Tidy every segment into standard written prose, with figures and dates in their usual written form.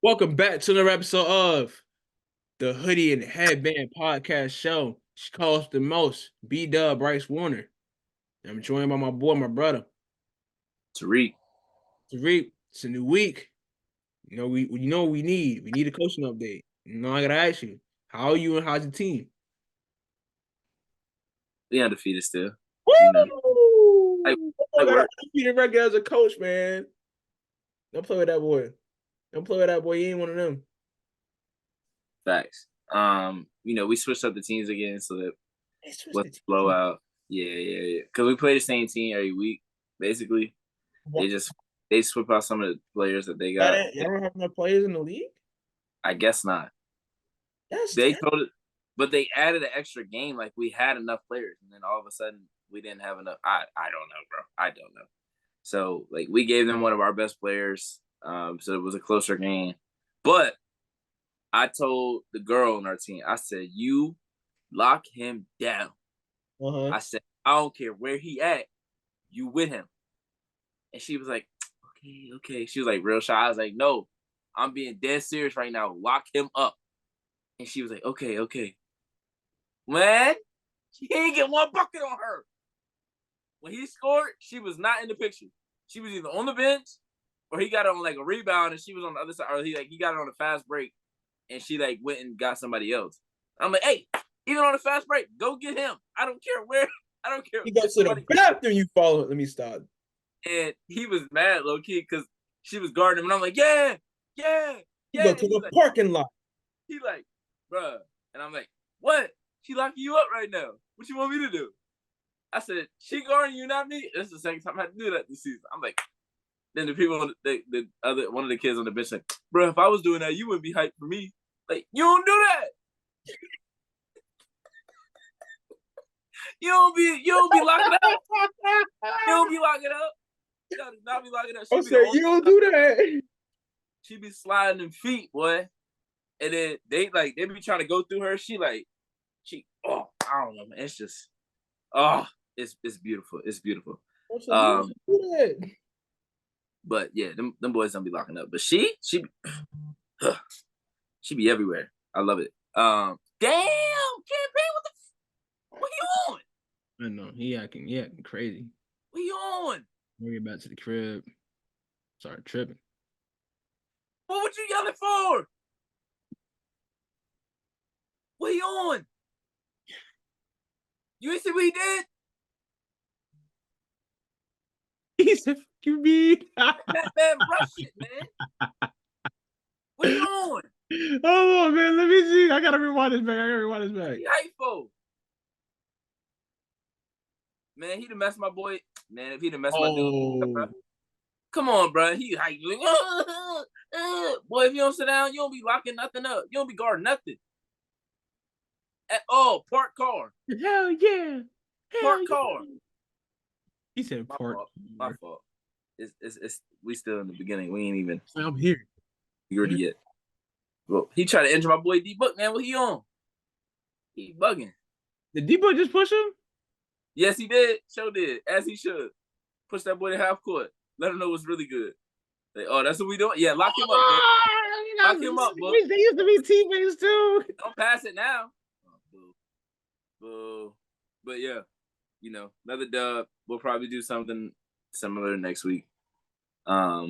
Welcome back to another episode of the Hoodie and Headband podcast show. She calls the most B-Dub Bryce Warner. I'm joined by my boy, my brother, Tariq. Tariq. It's a new week. We know what we need. We need a coaching update. I gotta ask you, how are you and how's your team? We undefeated still. Woo! I got undefeated record as a coach, man. Don't play with that boy. Don't play with that boy. He ain't one of them. Facts. We switched up the teams again so that let's blow out. Yeah. Because we play the same team every week, basically. What? They swip out some of the players that they got. You don't have enough players in the league? I guess not. They told it, but they added an extra game. Like we had enough players, and then all of a sudden we didn't have enough. I don't know, bro. I don't know. So like we gave them one of our best players. So it was a closer game. But I told the girl on our team, I said, you lock him down. Uh-huh. I said, I don't care where he at. You with him. And she was like, okay. She was like real shy. I was like, no, I'm being dead serious right now. Lock him up. And she was like, okay. Man, he ain't get one bucket on her. When he scored, she was not in the picture. She was either on the bench or he got it on like a rebound and she was on the other side, or he got it on a fast break and she like went and got somebody else. I'm like, hey, even on a fast break, go get him. I don't care where. I don't care. He goes to the bathroom, you follow it. Let me stop. And he was mad, low key, because she was guarding him. And I'm like, yeah. He go to the parking lot. He like, bruh. And I'm like, what? She locking you up right now. What you want me to do? I said, she guarding you, not me. This is the second time I had to do that this season. I'm like, then the people, the other one of the kids on the bench like, bro, if I was doing that, you wouldn't be hyped for me. Like, you don't do that. You don't be locking up. You don't be locking up. You gotta not be locking up. I said, you don't do that. She be sliding them feet, boy. And then they be trying to go through her. I don't know, man. It's just, it's beautiful. It's beautiful. But yeah, them boys don't be locking up. But she be everywhere. I love it. Damn, campaign, what you on? I know he acting crazy. What you on? We'll get back to the crib. Sorry, tripping. What you yelling for? What you on? You ain't see what he did? He said, fuck you, me. That man rush it, man. What you on? Oh, man, let me see. I gotta rewind this back. He hypeful. Man, he done messed my boy. Man, if he done messed my dude, bro. Come on, bro. He hype. Boy, if you don't sit down, you don't be locking nothing up. You don't be guarding nothing. At all. Park car. Hell yeah. Park car. He said park. My fault. It's we still in the beginning. We ain't even. I'm here. You already yet. Well, he tried to injure my boy D-Book, man. What he on? He bugging. Did D-Book just push him? Yes, he did. Sure did. As he should. Push that boy to half court. Let him know what's really good. Like, oh, that's what we doing? Yeah, lock him up, man. Lock him up, boy. They used to be teammates, too. Don't pass it now. Boo. But, yeah, another dub. We'll probably do something similar next week. All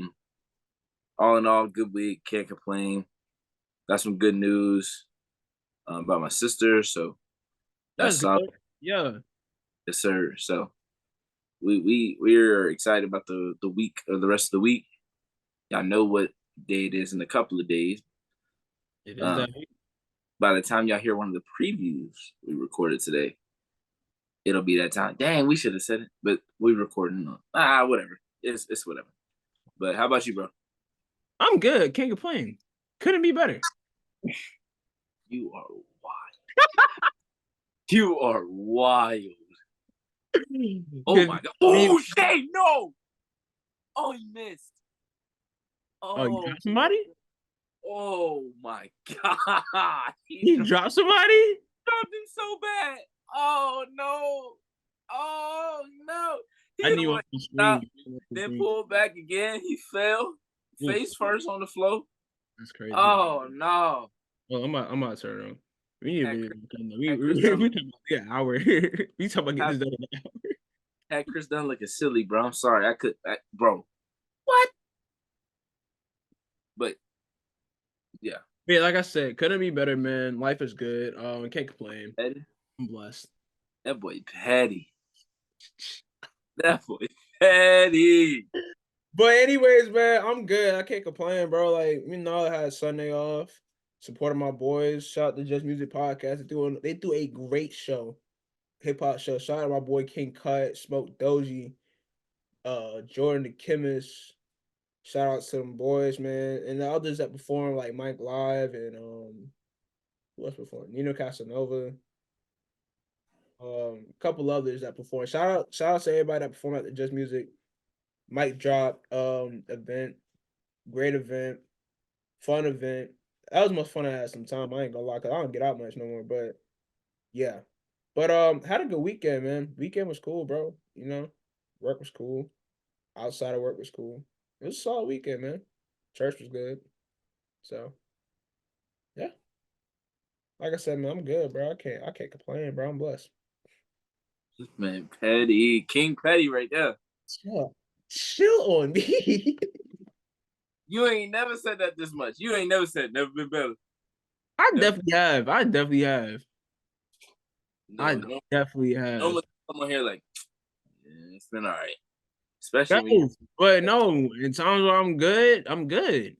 in all, good week. Can't complain. Got some good news about my sister, so that's solid. Yeah. Yes, sir. So we're excited about the week or the rest of the week. Y'all know what day it is in a couple of days. It is that week. By the time y'all hear one of the previews we recorded today, it'll be that time. Dang, we should have said it, but we recording. Whatever. It's whatever. But how about you, bro? I'm good. Can't complain. Couldn't be better. You are wild. You are wild. Oh my god! Oh shit! No! Oh, he missed. Oh, you dropped somebody? Oh my god! He dropped somebody? Dropped him so bad. Oh no! Oh no! I knew stopped, then pulled back again. He fell face first on the floor. That's crazy. Oh no. Well, I'm about to turn it on. We need a Had video. Chris, We had we Chris we Dunn look, talking about an hour. We talking about getting had, this done in an hour. had Chris Dunn looking silly, bro. I'm sorry. Bro. What? But yeah. Yeah, like I said, couldn't be better, man. Life is good. Can't complain. Petty. I'm blessed. That boy petty. That boy petty. But anyways, man, I'm good. I can't complain, bro. Like, I had Sunday off, supporting my boys. Shout out to Just Music Podcast. They do a great show, hip hop show. Shout out to my boy King Cut, Smoke Doji, Jordan the Chemist. Shout out to them boys, man. And the others that perform like Mike Live and who else performed? Nino Casanova. A couple others that perform. Shout out to everybody that performed at the Just Music Mic Drop event. Great event, fun event. That was the most fun I had some time. I ain't gonna lie, cause I don't get out much no more. But yeah. But had a good weekend, man. Weekend was cool, bro. Work was cool. Outside of work was cool. It was a solid weekend, man. Church was good. So yeah. Like I said, man, I'm good, bro. I can't complain, bro. I'm blessed. Man, petty. King Petty right there. Chill on me. You ain't never said that this much. You ain't never said never been better. I Never. definitely have. I definitely have. I No, definitely have. no someone here like, yeah, it's been all right. Especially when Guys, but no, in times where I'm good, I'm good.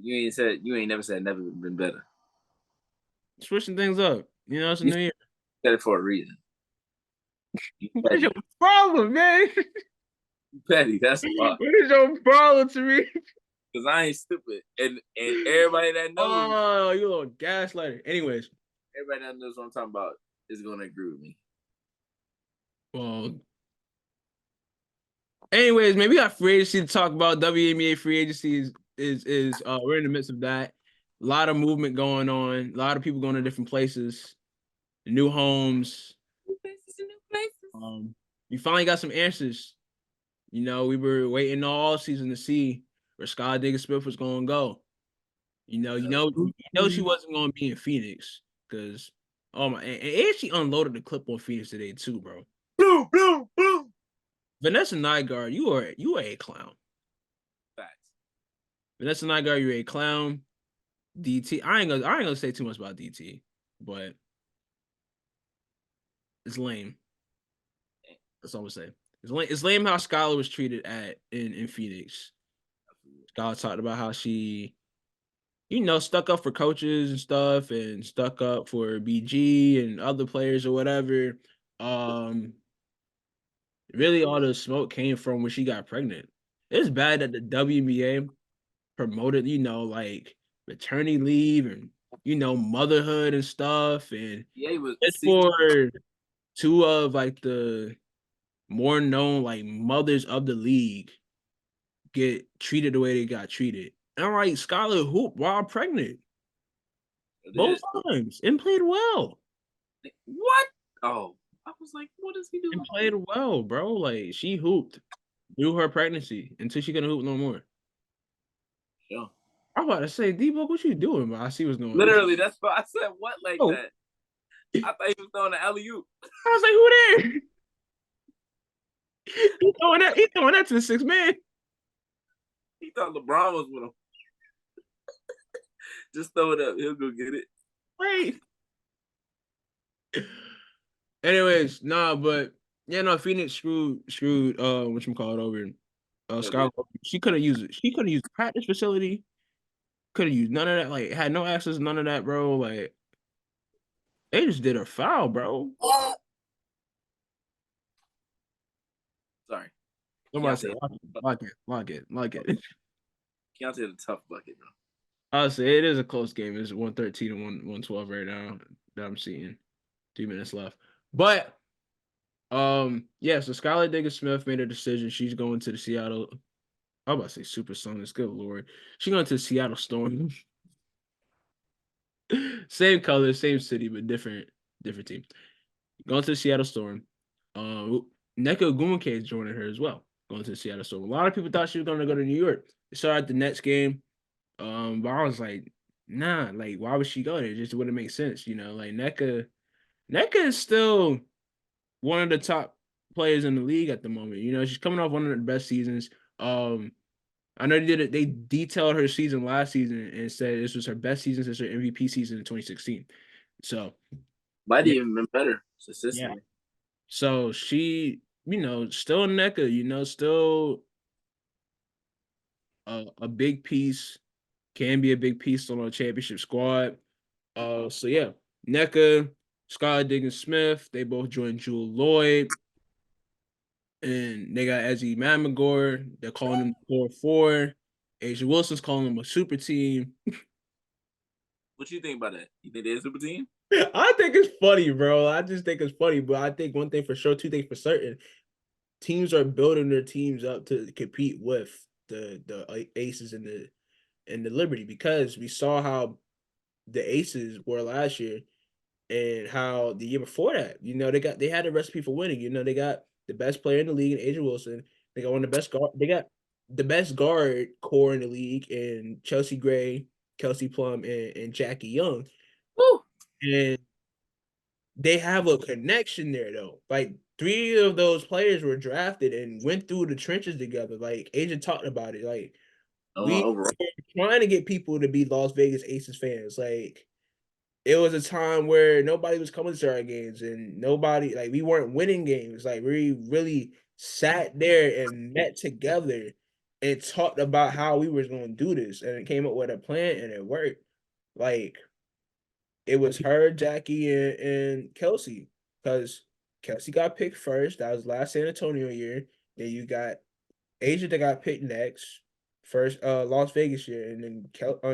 you ain't never said never been better. Switching things up. It's a You new year. said it for a reason. You What is petty. your problem, man? You petty. That's why. What is your problem to me? Because I ain't stupid. And everybody that knows, Oh, you little gaslighter. Anyways, everybody that knows what I'm talking about is gonna agree with me. well, maybe we got free agency to talk about. WNBA free agency is we're in the midst of that. A lot of movement going on. A lot of people going to different places, new homes. New places and new places. We finally got some answers. We were waiting all season to see where Sky Digger-Smith was going to go. She wasn't going to be in Phoenix because, oh my, and she unloaded the clip on Phoenix today too, bro. Boom, boom, boom. Vanessa Nygaard, you are a clown. Facts. Vanessa Nygaard, you're a clown. DT, I ain't gonna say too much about DT, but it's lame. That's all I'm saying. It's lame how Skylar was treated in Phoenix. Skylar talked about how she, stuck up for coaches and stuff, and stuck up for BG and other players or whatever. Really, all the smoke came from when she got pregnant. It's bad that the WNBA promoted, like maternity leave and motherhood and stuff, and Yeah, was it's for two of like the more known like mothers of the league get treated the way they got treated. And I'm like, Skylar hoop while pregnant both times and played well. What? Oh, I was like, what is he doing? And played well, bro. Like she hooped through her pregnancy until she couldn't hoop no more. Yeah. I'm about to say, D-Book, what you doing? But I see what's going on. Literally, that's what I said. What like Oh. that? I thought he was throwing the alley-oop. I was like, who there? He throwing that to the 6 man. He thought LeBron was with him. Just throw it up. He'll go get it. Wait. Anyways, but Phoenix screwed whatchamacallit over. Skylar. She could have used it. She could have used the practice facility. Could have used none of that. Like had no access, none of that, bro. Like they just did a foul, bro. Sorry. Somebody said, lock it. Keontae had a tough bucket, bro. I'll say it is a close game. It's 113 and 112 right now that I'm seeing. 2 minutes left. But yeah, so Skylar Digger-Smith made a decision. She's going to the Seattle. I'm about to say Supersonics. Good Lord. She's going to the Seattle Storm. Same color, same city, but different team. Going to the Seattle Storm. Nneka Ogwumike is joining her as well. Going to the Seattle Storm. A lot of people thought she was going to go to New York. They saw her at the Nets game. But I was like, nah, like why would she go there? It just wouldn't make sense, you know. Like Nneka is still one of the top players in the league at the moment. You know, she's coming off one of the best seasons. Um, I know they did it. They detailed her season last season and said this was her best season since her MVP season in 2016. So Might yeah, even been better yeah. statistically. So she, you know, still NECA, you know, still a big piece, can be a big piece on a championship squad. So yeah, NECA, Skylar Diggins Smith, they both joined Jewel Lloyd, and they got Ezzy Mamagor. They're calling him 4-4. Asia Wilson's calling them a super team. What you think about that? You think they're a super team? I think it's funny, bro. I just think it's funny, but I think one thing for sure, two things for certain, teams are building their teams up to compete with the Aces and the Liberty because we saw how the Aces were last year and how the year before that, you know, they had a recipe for winning. You know, they got the best player in the league in Asia Wilson. They got one of the best guard. They got the best guard core in the league in Chelsea Gray, Kelsey Plum, and Jackie Young. Woo! And they have a connection there though. Like three of those players were drafted and went through the trenches together. Like Agent talked about it. Like we Overall, were trying to get people to be Las Vegas Aces fans. Like it was a time where nobody was coming to our games and nobody like we weren't winning games. Like we really sat there and met together and talked about how we was going to do this and it came up with a plan and it worked. Like it was her, Jackie, and Kelsey. Because Kelsey got picked first. That was last San Antonio year. Then you got Asia that got picked next, first Las Vegas year, and then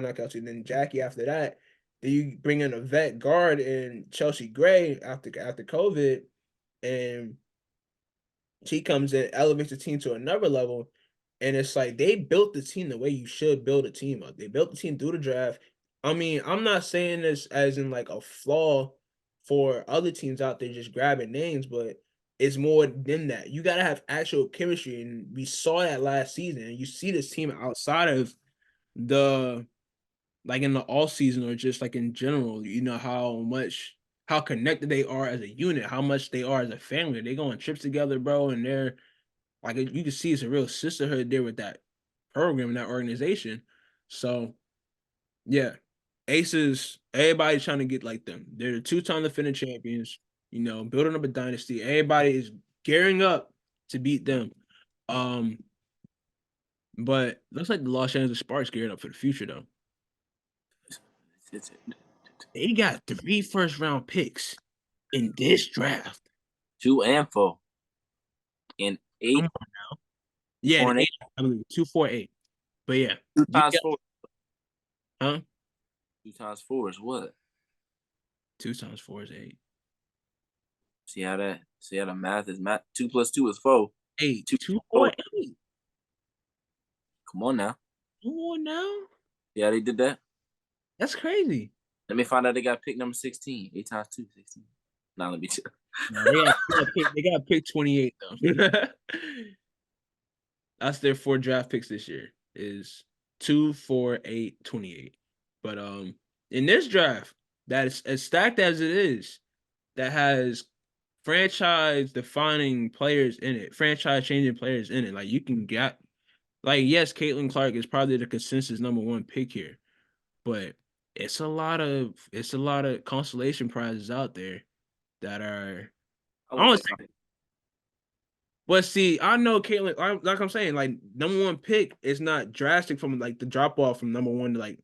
not Kelsey, and then Jackie after that. Then you bring in a vet guard in Chelsea Gray after COVID, and she comes in, elevates the team to another level. And it's like they built the team the way you should build a team up. They built the team through the draft. I mean, I'm not saying this as in like a flaw for other teams out there just grabbing names, but it's more than that. You gotta have actual chemistry, and we saw that last season. And you see this team outside of the like in the off season or just like in general. You know how connected they are as a unit, how much they are as a family. They go on trips together, bro, and they're like you can see it's a real sisterhood there with that program and that organization. So yeah, Aces, everybody's trying to get like them. They're the two-time defending champions, you know, building up a dynasty. Everybody is gearing up to beat them. Um, but looks like the Los Angeles Sparks gearing up for the future though. it's They got 3 first-round picks in this draft. 2 and 4 and Come 8, on. Yeah, 4 the and 8, eight, I believe 2-4-8. But yeah, two you times got four. huh? 2 times 4 is what? 2 times 4 is 8. See how the math is math. 2 plus 2 is 4. Eight, Two, two, four, 4. eight. Come on now. Come on now. Yeah, they did that. That's crazy. Let me find out they got pick number 16. 8 times 2, 16. Now let me check. No, they got pick 28 though. That's their 4 draft picks this year. Is 2, 4, 8, 28. But in this draft, that is as stacked as it is, that has franchise defining players in it, franchise changing players in it. Like you can get like yes, Caitlin Clark is probably the consensus #1 pick here, but it's a lot of consolation prizes out there that are I I wouldn't don't say say, but see, I know Caitlin, like I'm saying, like #1 pick is not drastic from like the drop off from #1 to like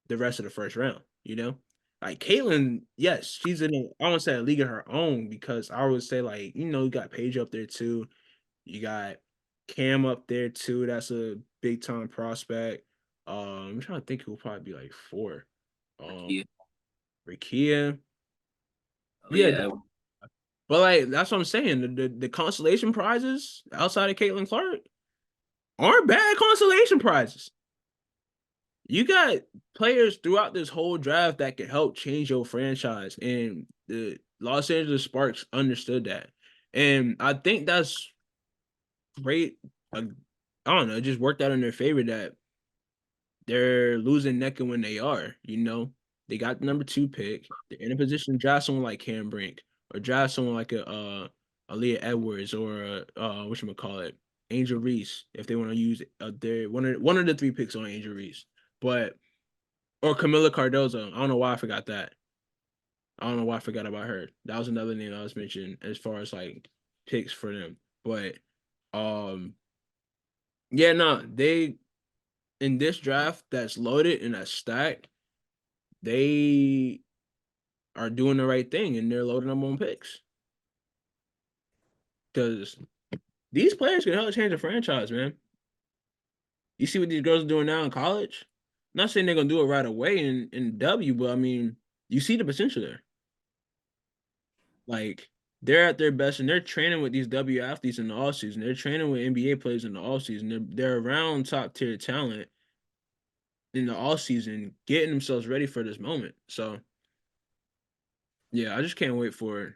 the rest of the first round, you know? Like Caitlin, yes, she's in I won't say a league of her own because I would say like, you know, you got Paige up there too. You got Cam up there too. That's a big time prospect. I'm trying to think who'll probably be like 4. Um Rakia. Rakia. Oh Yeah, yeah. but like that's what I'm saying. The consolation prizes outside of Caitlin Clark aren't bad consolation prizes. You got players throughout this whole draft that could help change your franchise, and the Los Angeles Sparks understood that, and I think that's great. I don't know, it just worked out in their favor that they're losing necking when they are. They got the number 2 pick. They're in a position to draft someone like Cam Brink or draft someone like Aaliyah Edwards or whatchamacallit, Angel Reese if they want to use their one of the 3 picks on Angel Reese. But or Camila Cardozo. I don't know why I forgot that. I don't know why I forgot about her. That was another name I was mentioning as far as like picks for them. But um yeah, no, they in this draft that's loaded and that's stacked, they are doing the right thing and they're loading them on picks. Because these players can help change the franchise, man. You see what these girls are doing now in college? Not saying they're gonna do it right away in W, but I mean, you see the potential there. Like they're at their best and they're training with these W athletes in the off season. They're training with NBA players in the off season. They're around top tier talent in the off season, getting themselves ready for this moment. So yeah, I just can't wait for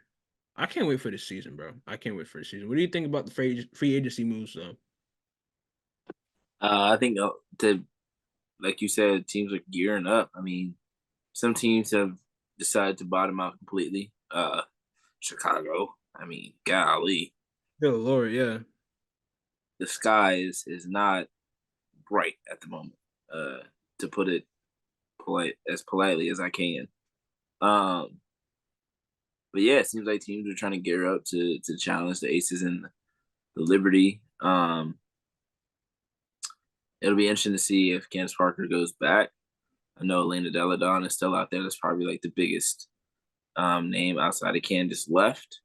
I can't wait for this season, bro. I can't wait for the season. What do you think about the free agency moves though? I think to like you said, teams are gearing up. I mean, some teams have decided to bottom out completely. Chicago. I mean, golly, Good Lord, yeah. the sky is not bright at the moment. Uh, to put it politely as I can. Um, but yeah, it seems like teams are trying to gear up to challenge the Aces and the Liberty. It'll be interesting to see if Candace Parker goes back. I know Elena Deladon is still out there. That's probably like the biggest name outside of Candace left.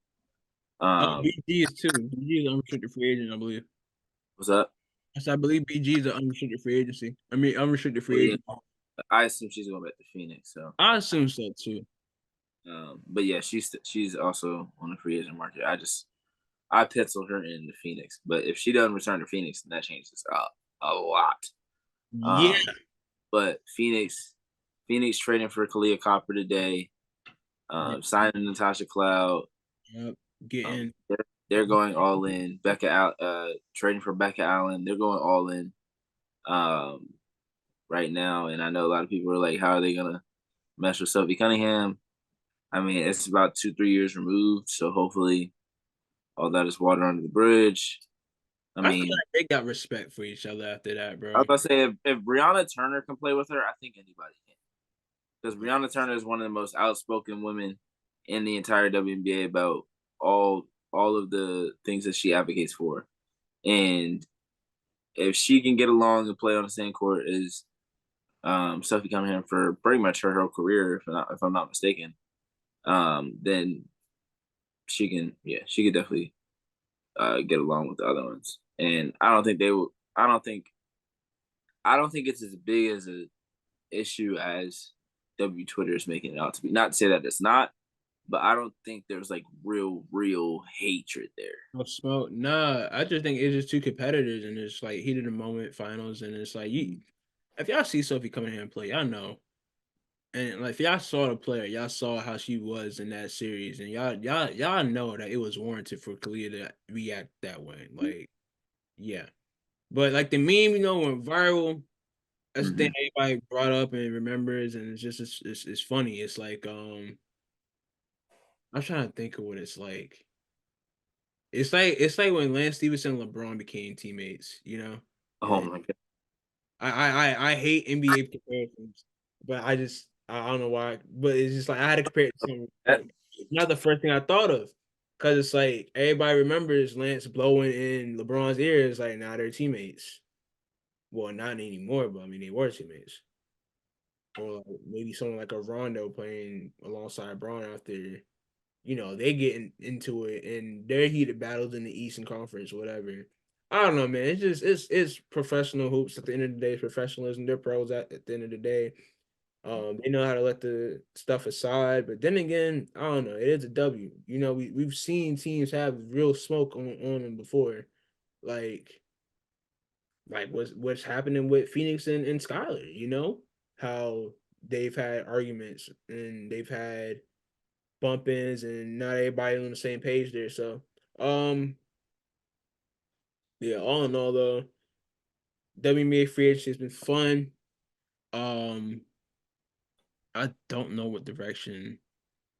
Oh, Um, BG is too. BG is an unrestricted free agent, I believe. what's up? Yes, I believe BG is an unrestricted free agency. I mean, unrestricted Oh free yeah, agent. I assume she's going back to Phoenix. So, I assume so too. but yeah, she's also on the free agent market. I penciled her in the Phoenix, but if she doesn't return to Phoenix, then that changes a lot. Yeah. Um, but Phoenix trading for Kalia Copper today, Yep. signing Natasha Cloud. Yep. Um, Getting they're, they're going all in. Trading for Becca Allen. They're going all in um, right now. And I know a lot of people are like, how are they gonna mess with Sophie Cunningham? I mean, it's about 2-3 years removed, so hopefully all that is water under the bridge. I I feel mean, like they got respect for each other after that, I was bro. about to say if Brianna Turner can play with her, I think anybody can. Because Brianna Turner is one of the most outspoken women in the entire WNBA about all of the things that she advocates for. And if she can get along and play on the same court as Sophie Cunningham for pretty much her whole career, if I'm not mistaken, then she could definitely get along with the other ones. And I don't think they will. I don't think it's as big as a issue as W Twitter is making it out to be. Not to say that it's not, but I don't think there's like real hatred there. No smoke. Nah, I just think it's just two competitors and it's like heat of the moment finals and it's like you if y'all see Sophie coming here and play, y'all know. And like if y'all saw the player, y'all saw how she was in that series, and y'all know that it was warranted for Kalia to react that way. Like, yeah. But like the meme, went viral. That's the thing Mm-hmm. everybody brought up and remembers, and it's funny. It's like I'm trying to think of what it's like. It's like when Lance Stevenson and LeBron became teammates. Oh And my god. I hate NBA comparisons, but I don't know why, but it's just like I had to compare it to something. That, Not the first thing I thought of, because it's like everybody remembers Lance blowing in LeBron's ears, like now they're teammates. Well, not anymore, but I mean they were teammates. Or like maybe someone like a Rondo playing alongside Braun after, they getting into it and their heated battles in the Eastern Conference, whatever. I don't know, man. It's just it's professional hoops at the end of the day. It's professionalism. They're pros at the end of the day. They know how to let the stuff aside. But then again, I don't know. It is a W. We've seen teams have real smoke on them before. Like what's happening with Phoenix and Skyler, how they've had arguments and they've had bump ins and not everybody on the same page there. So um yeah, all in all though, WNBA free agency has been fun. I don't know what direction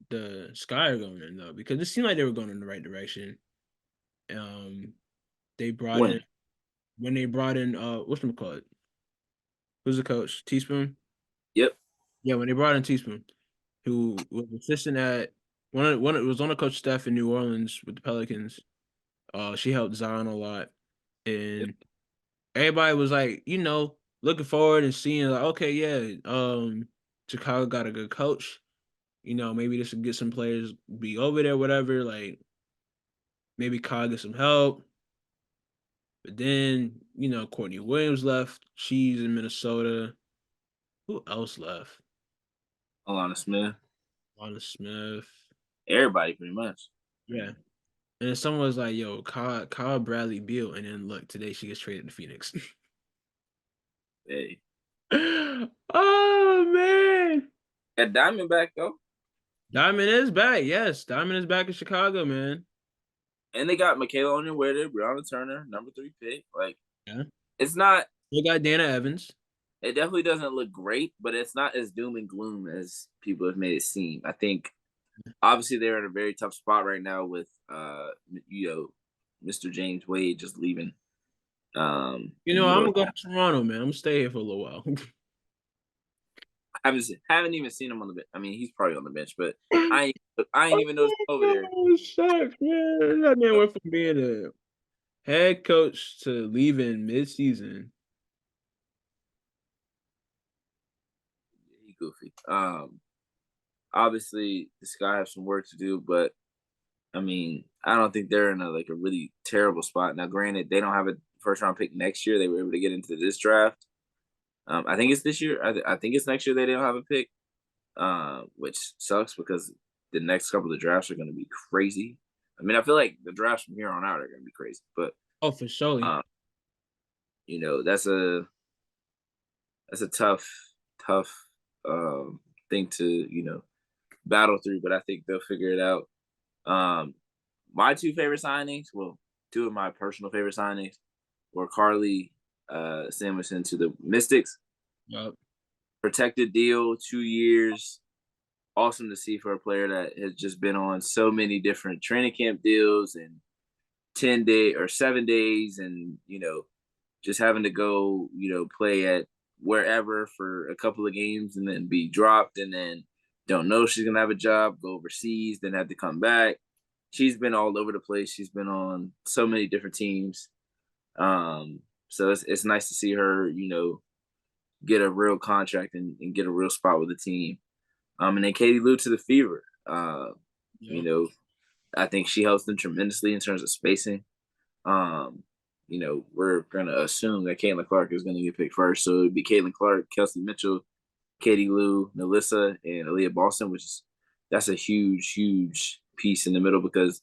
the Sky are going in though, because it seemed like they were going in the right direction. Um, they brought in When? when they brought in whatchamacallit? Who's the coach? Teaspoon? Yep. Yeah, when they brought in Teaspoon, who was assistant at one it was on the coach staff in New Orleans with the Pelicans. She helped Zion a lot. Yep. And everybody was like, looking forward and seeing like, okay, yeah, Chicago got a good coach. Maybe this will get some players be over there, whatever. Like maybe Kyle get some help. But then, Courtney Williams left. She's in Minnesota. Who else left? Alana Smith. Lana Smith. Everybody pretty much. Yeah. And then someone was like, yo, Kyle Bradley Beal. And then look, today she gets traded to Phoenix. Hey. Oh man. Got Diamond back though. Diamond is back. Yes. Diamond is back in Chicago, man. And they got Michaela Onyenwere, Brianna Turner, #3 pick. Like, Yeah. it's not. They got Dana Evans. It definitely doesn't look great, but it's not as doom and gloom as people have made it seem. I think obviously they're in a very tough spot right now with Mr. James Wade just leaving. In New I'm gonna Orleans. go to Toronto, man. I'm gonna stay here for a little while. I haven't even seen him on the bench. I mean, he's probably on the bench, but I ain't even noticed him over there. Oh, shucks, man. That man went from being a head coach to leaving mid-season. He goofy. Obviously this guy has some work to do, but I mean, I don't think they're in a really terrible spot. Now, granted, they don't have a first round pick next year. They were able to get into this draft. I think it's this year. I think it's next year they don't have a pick, which sucks because the next couple of drafts are going to be crazy. I mean, I feel like the drafts from here on out are going to be crazy, but Oh, for sure. uh, that's a tough thing to battle through. But I think they'll figure it out. My two favorite signings, well, two of my personal favorite signings, were Carly Samuelson to the Mystics. Yep. Protected deal, 2 years. Awesome to see for a player that has just been on so many different training camp deals and 10 day or 7 days, and just having to go play at wherever for a couple of games and then be dropped, and then don't know if she's gonna have a job, go overseas, then have to come back. She's been all over the place. She's been on so many different teams. So it's nice to see her, get a real contract and get a real spot with the team. And then Katie Lou to the Fever. Yep. I think she helps them tremendously in terms of spacing. We're gonna assume that Caitlin Clark is gonna get picked first. So it'd be Caitlin Clark, Kelsey Mitchell, Katie Lou, Nalissa, and Aaliyah Boston, that's a huge piece in the middle because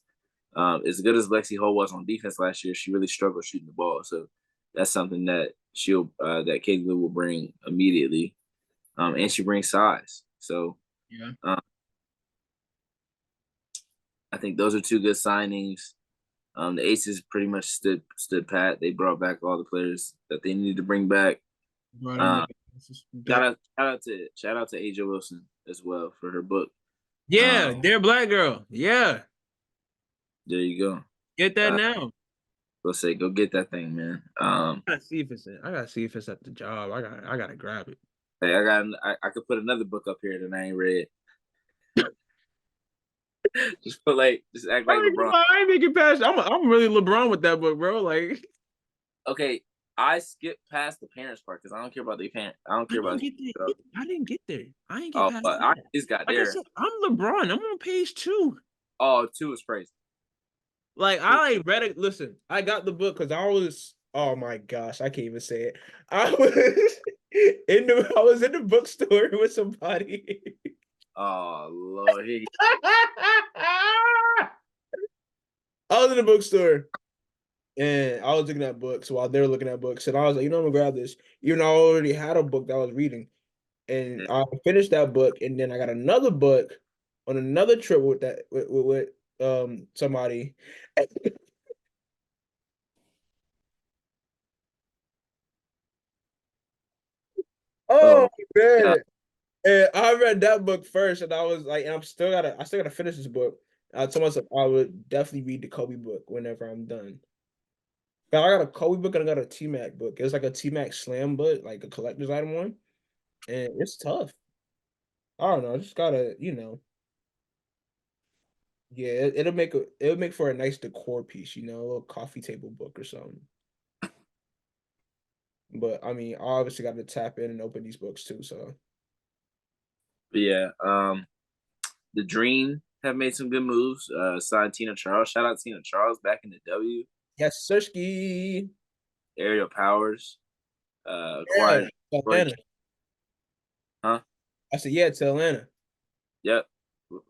as good as Lexi Hull was on defense last year, she really struggled shooting the ball. So that's something that that Katie Lou will bring immediately, and she brings size. So Yeah. I think those are two good signings. The Aces pretty much stood pat. They brought back all the players that they needed to bring back. Brought Shout out to Aja Wilson as well for her book. Yeah, they're black girl. Yeah. There you go. Get that now. Let's say go get that thing, man. I gotta see if it's at the job. I gotta grab it. Hey, I could put another book up here that I ain't read. just act like LeBron. I ain't making past. I'm really LeBron with that book, bro. Like, okay, I skipped past the parents part because I don't care about the parent. I don't care about. I didn't get there. I ain't get Oh, past but that. I just got Like I there. said, I'm LeBron. I'm on page 2. Oh, 2 is crazy. Like I like read it. Listen, I got the book because I was. Oh my gosh, I can't even say it. I was in the bookstore with somebody. Oh Lord, I was in the bookstore and I was looking at books while they were looking at books, and I was like, I'm gonna grab this. Even though I already had a book that I was reading, and I finished that book, and then I got another book on another trip with somebody. Oh yeah. man. And I read that book first, and I was like, and I still gotta finish this book. I told myself I would definitely read the Kobe book whenever I'm done. But I got a Kobe book and I got a T Mac book. It's like a T Mac slam book, like a collector's item one, and it's tough. I don't know, I just gotta, yeah, it'll make for a nice decor piece, a little coffee table book or something. But I mean, I obviously got to tap in and open these books too. So But yeah. The Dream have made some good moves. Signed Tina Charles. Shout out Tina Charles back in the W. yes, Sirski. Aerial Powers. Yeah, Acquired Jordan. Atlanta. Huh? I said yeah to Atlanta. Yep.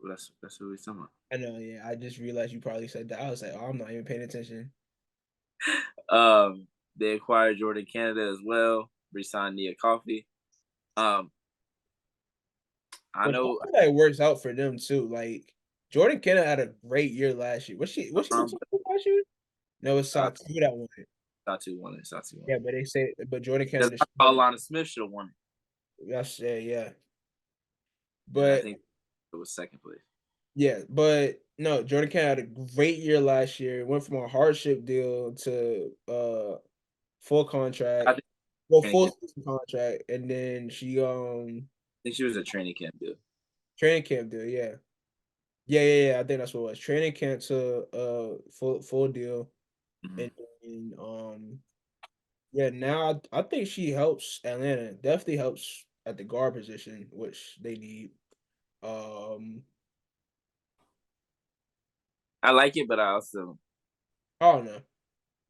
That's what we're talking about. I know. Yeah, I just realized you probably said that. I was like, oh, I'm not even paying attention. They acquired Jordan Canada as well. Resigned Nia Coffee. Um, I But know. hopefully that works out for them too. Like Jordan Kennedy had a great year last year. Was she the Um, top last year? No, it's uh, Satu that won it. Satu won it. Satu won Yeah, it. but Jordan Because Kennedy. Alana Smith should have won it, That's yeah. and I But think it was second place. yeah, but no, Jordan Kennedy had a great year last year. Went from a hardship deal to full I contract. think Well, training full camp. season contract, and then she I think she was a training camp dude. training camp deal. Yeah, yeah. I think that's what it was. Training camp to full deal, Mm-hmm. and then yeah. Now I think she helps Atlanta. Definitely helps at the guard position, which they need. Um, I like it, but I also I don't know.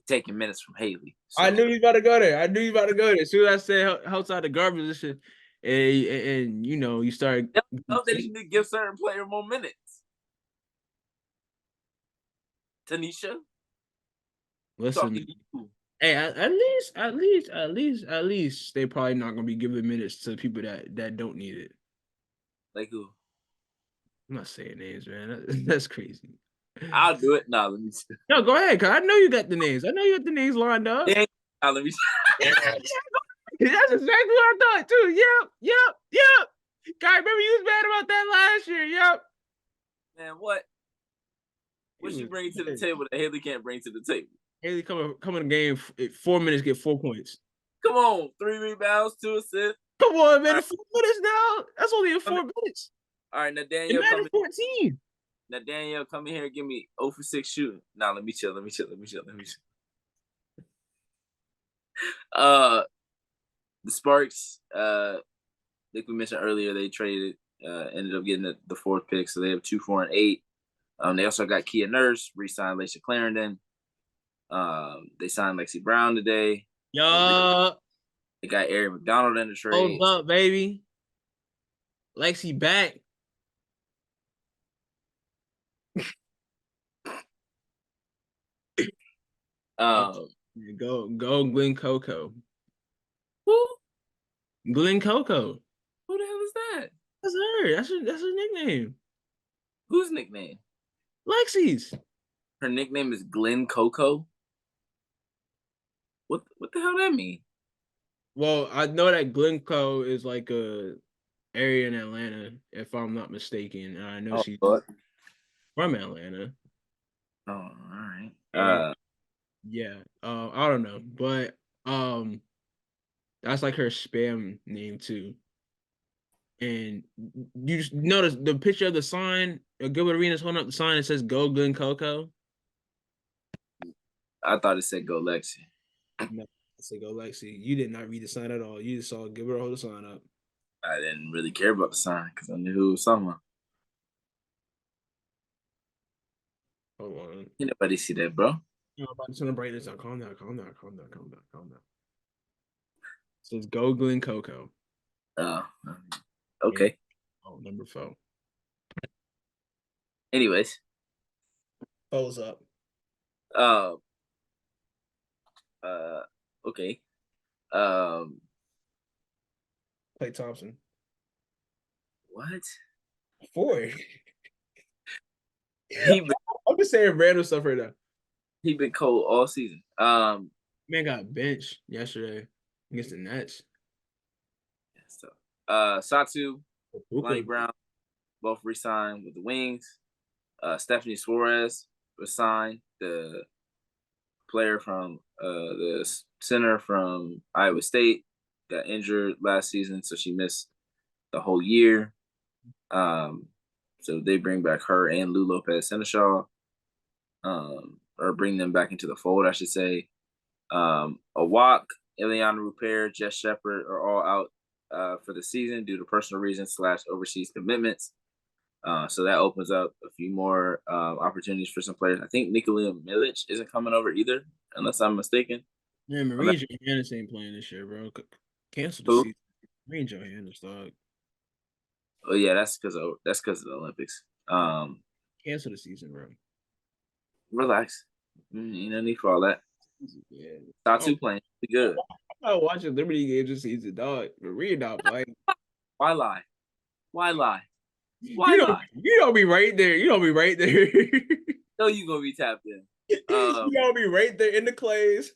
taking minutes from Haley. I So knew you about to go there. I knew you about to go there. As soon as I said helps out the guard position, and you start. I know that you need to give certain player more minutes. Tanisha, talking Listen, to you. hey, at least they probably not gonna be giving minutes to people that don't need it. Like who? I'm not saying names, man. That's crazy. I'll do it. Nah, let me see. No, go ahead, cause I know you got the names. I know you got the names lined up. Nah, let me see. That's exactly what I thought too. Yep. God, remember you was mad about that last year. Yep. Man, what? What she bring to the table that Haley can't bring to the table? Haley come in the game 4 minutes, get 4 points. Come on, 3 rebounds, 2 assists. Come on, man. All right, 4 minutes now. That's only in 4 minutes. all right, now It Danielle mattered come 14. Now Danielle come in here and give me 0 for 6 shooting. Nah, let me chill. Uh, the Sparks, like we mentioned earlier, they traded, ended up getting the fourth pick, so they have 2, 4, and 8. They also got Kia Nurse, re-signed Lacey Clarendon. They signed Lexi Brown today. Yup. They got Eric McDonald in the Hold trade. up, baby. Lexi back. Go Glen Coco. Who? Glen Coco. Who the hell is that? That's her. That's her nickname. Whose nickname? Lexi's. Her nickname is Glen Coco. What the hell that mean? Well, I know that Glencoe is like a area in Atlanta, if I'm not mistaken. And I know she's What? from Atlanta. Oh, all right. And yeah, I don't know, but that's like her spam name too. And you just notice the picture of the sign. Gilbert Arenas holding up the sign that says "Go Glen Coco." I thought it said Go Lexi. No, I said "Go Lexi." You did not read the sign at all. You just saw Gilbert hold the sign up. I didn't really care about the sign because I knew who it was someone. Hold on. Ain't nobody see that, bro. I'm about to turn the brightness down. Calm down. It says "Go Glen Coco." Uh, okay. Oh, number 4. Anyways, Foes up. uh, okay. Um, Clay Thompson. what? 4. He been, I'm just saying random stuff right now. he been cold all season. Man got benched yesterday against the Nets. Satu, Lonnie Brown, both re-signed with the Wings. Stephanie Suarez was signed, the player from the center from Iowa State, got injured last season, so she missed the whole year. So they bring back her and Lou Lopez Seneschal, or bring them back into the fold, I should say. Awak, Ileana Rupert, Jess Shepard are all out for the season due to personal reasons / overseas commitments. So that opens up a few more opportunities for some players. I think Nikola Milic isn't coming over either, unless I'm mistaken. Man, Marie Johannes ain't playing this year, bro. Cancel the season. Marie Johannes, dog. Oh yeah, that's because of the Olympics. Cancel the season, bro. Relax. You no need for all that. Yeah. Tatu playing good. I'm not watching Liberty games this season, dog. Marie not playing. Why lie? Why lie? You don't be right there. You don't be right there. No, you gonna be tapped in. You don't be right there in the clays.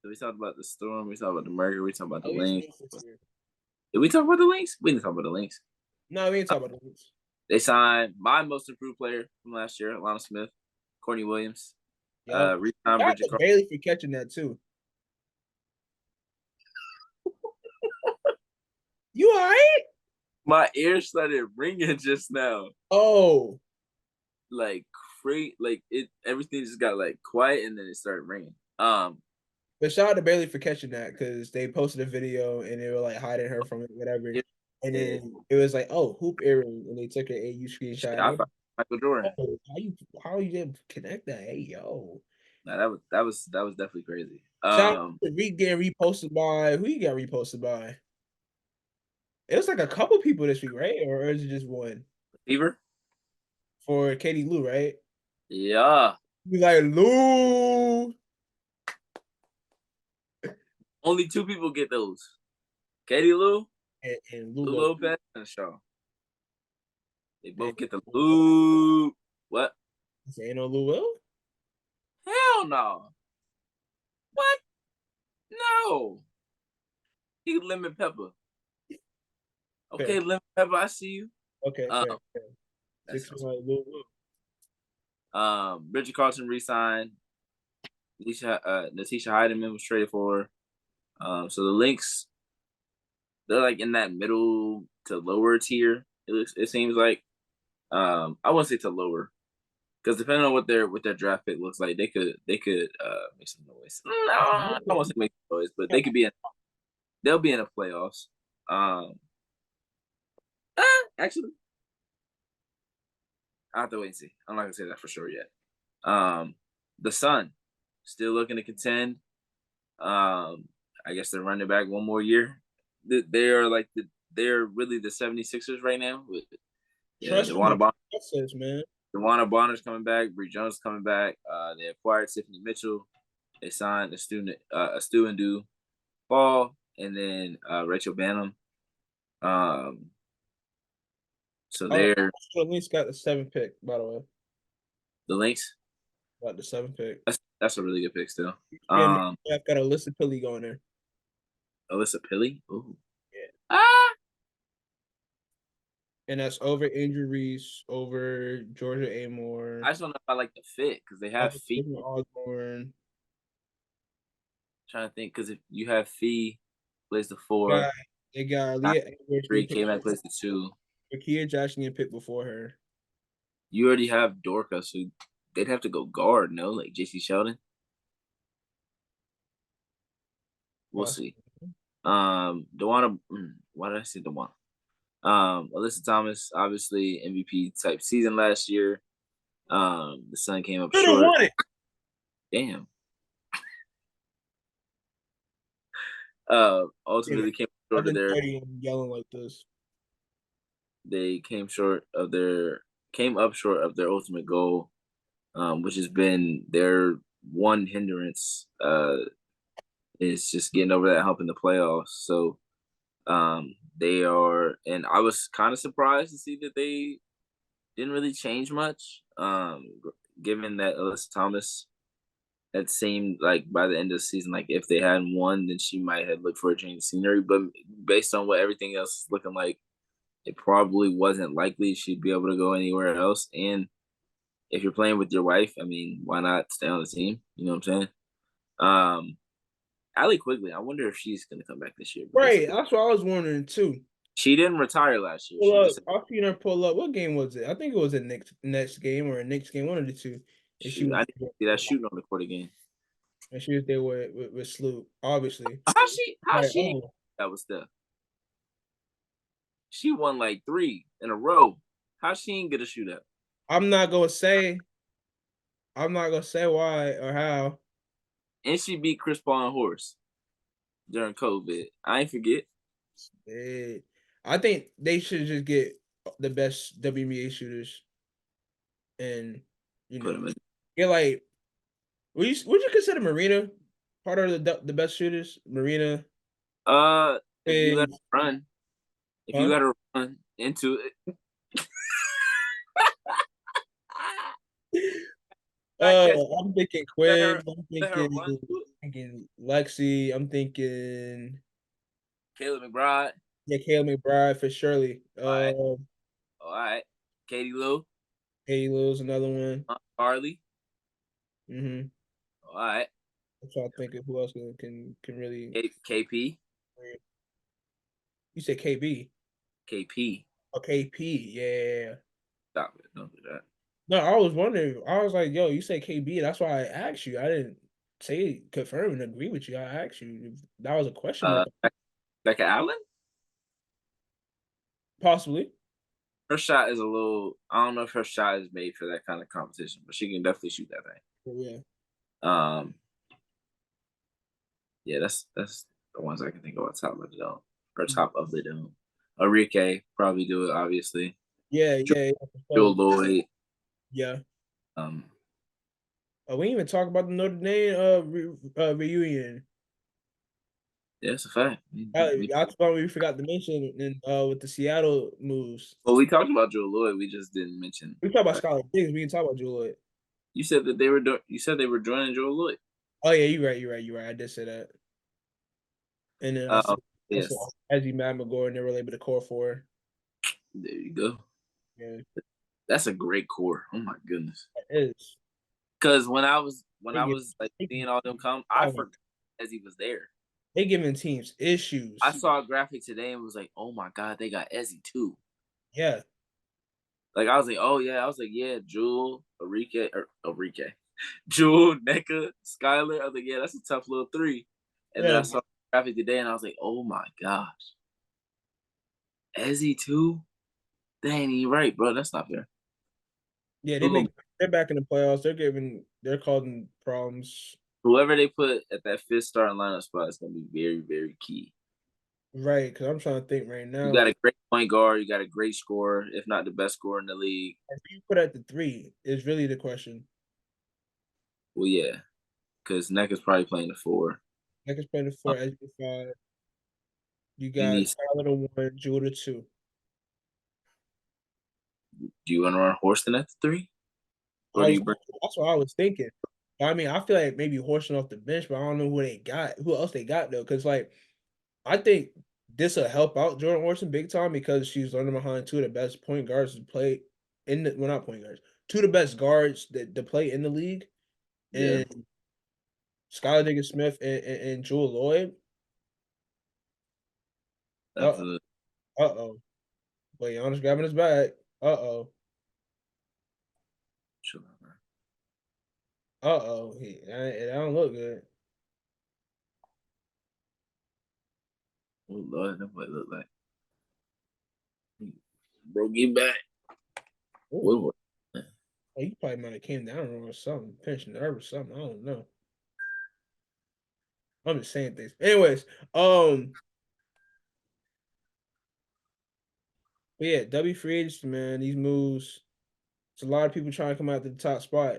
We talked about the Storm. We talked about the Mercury. We talked about the Lynx. Did we talk about the Lynx? We didn't talk about the Lynx. No, we didn't talk about the Lynx. They signed my most improved player from last year, Alana Smith, Courtney Williams. Shout out to Bailey for catching that too. You all right? My ears started ringing just now. Oh, like everything just got like quiet and then it started ringing. But shout out to Bailey for catching that because they posted a video and they were like hiding her from it, whatever. And then it was like, oh, hoop earring, and they took an AU screenshot. I thought Michael Jordan. Oh, how you didn't connect that? Hey yo. Nah, that was definitely crazy. Shout out to getting reposted by who you got reposted by? It was like a couple people this week, right? Or is it just one? Fever? For Katie Lou, right? Yeah. Be like, Lou. Only 2 people get those. Katie Lou and Lou Lopez and Shaw. They both get the Lou. What? Ain't no Lou Will? Hell no. What? No. He Lemon Pepper. Okay, fair. Lemon Pepper, I see you. Okay, fair. 6-1 Lou Will. Bridget Carlson re-signed. Natisha Heidemann was traded for. So the Lynx, they're like in that middle to lower tier. It seems like. I wouldn't say to lower, because depending on what their draft pick looks like, they could make some noise. No, I don't want to make some noise, but they could be they'll be in the playoffs. Actually, I have to wait and see. I'm not gonna say that for sure yet. The Sun still looking to contend. I guess they're running back one more year. They're really the 76ers right now. DeWanna Bonner's coming back. Bree Jones coming back. They acquired Tiffany Mitchell. They signed a Stu and Do Ball, and then Rachel Banham. So they're the Lynx got the 7th pick, by the way. The Lynx got the 7th pick. That's a really good pick still. I've got Alyssa Pilley going there. Alyssa Pilley? Ooh. Yeah. And that's over injuries, over Georgia Amore. I just don't know if I like the fit because they have Fee. Osborne. Trying to think, because if you have Fee plays the 4, they got Leah Edwards. K-Mac plays the 2. Akia Jackson picked before her. You already have Dorcas, so they'd have to go guard, no? Like JC Sheldon. We'll see. DeWanna, why did I say DeWanna? Alyssa Thomas, obviously MVP type season last year. The Sun came up short. Damn. Ultimately came short of their. Yelling like this. They came up short of their ultimate goal, which has been their one hindrance. Is just getting over that hump in the playoffs. So, they are, and I was kind of surprised to see that they didn't really change much, given that Alyssa Thomas that seemed like by the end of the season, like if they hadn't won, then she might have looked for a change of scenery. But based on what everything else is looking like, it probably wasn't likely she'd be able to go anywhere else. And if you're playing with your wife, I mean, why not stay on the team? You know what I'm saying? Allie Quigley, I wonder if she's gonna come back this year because Right, that's what I was wondering too. she didn't retire last year. She Pull up, just I've seen her pull up. What game was it? I think it was a next game or a Knicks game, one of the two. And she shoot. was I didn't see that shooting on the court again. and she was there with Sloop, obviously. How she? How Like, she? oh, That was the. She won like 3 in a row. How she ain't get a shootout? I'm not gonna say, I'm not gonna say why or how. And she beat Chris Paul and Horace during COVID. I ain't forget. Eh, I think they should just get the best WNBA shooters and you Put know him in. get like would you consider Marina part of the best shooters? Marina If you let and her run, if you huh? let her run into it, not catch. I'm thinking Let Quigs. her. I'm Let her run thinking to it. thinking Lexi. I'm thinking Caleb McBride. yeah, Kayla McBride for surely. All right. All right. Katie Lou. Halo's another one. Harley. Mm-hmm. All right. I'm trying to think of who else can really. KP. You said KB. KP. Oh, KP. Yeah. Stop it. Don't do that. No, I was wondering. I was like, "Yo, you say KB." That's why I asked you. I didn't say confirm and agree with you. I asked you if that was a question mark. Becca Allen. Possibly. Her shot is a little. I don't know if her shot is made for that kind of competition, but she can definitely shoot that thing. Yeah. Um, yeah, that's the ones I can think of on top of the dome or top of the dome. Enrique probably do it, obviously. Yeah. Yeah. Joe So, Lloyd. yeah. Um, We didn't even talk about the Notre Dame reunion. yeah, it's a fact. That's why we forgot to mention in with the Seattle moves. Well, we talked about Joe Lloyd. We just didn't mention. We talked about Skylar Diggs. We didn't talk about Juliet. You said that they were. You said they were joining Joe Lloyd. Oh yeah, you're right. You're right. You're right. I did say that. And then I said Yes. Ezzy Matt McGore and they were able to core for her. There you go. Yeah, That's a great core. Oh my goodness. it is. Because when They I give, was like they, seeing all them come, I oh, forgot as he was there. they giving teams I issues. saw a graphic today and was like, "Oh my god, they got Ezzy too." Yeah, Like I was like, "Oh yeah," I was like, "Yeah, Jewel, Enrique, Jewel, NECA, Skylar." I was like, "Yeah, that's a tough little 3." And then yeah, I saw the graphic today and I was like, "Oh my gosh, Ezzy too? That ain't even right, bro. That's not fair." yeah. Who- They're back in the playoffs. They're causing problems. Whoever they put at that 5th starting lineup spot is going to be very, very key. Right, because I'm trying to think right You now. got a great point guard. You got a great scorer, if not the best scorer in the league. Who you put at the 3 is really the question. Well, yeah, because Neck is probably playing the 4. Like it's playing the Um, 4 as the 5. You you got need. Skylar the 1, Jewel the 2. Do you want to run Horston at the 3, or I do was you bring? That's what I was thinking. I mean, I feel like maybe Horson off the bench, but I don't know who else they got though. Because like I think this will help out Jordan Orson big time because she's learning behind two of the best point guards to play in the well, not point guards, two of the best guards that to play in the league, Yeah, and Skylar Diggins Smith and Jewel Lloyd. Uh absolutely. oh, but Giannis grabbing his bag. Oh, Chill out, man. it don't look good. Oh Lord, that might look like bro. Get back. Ooh, Woodward. he probably might have came down or something, pinched nerve or something. I don't know. I'm just saying things. Anyways, but yeah, W free agency, man. These moves. It's a lot of people trying to come out to the top spot,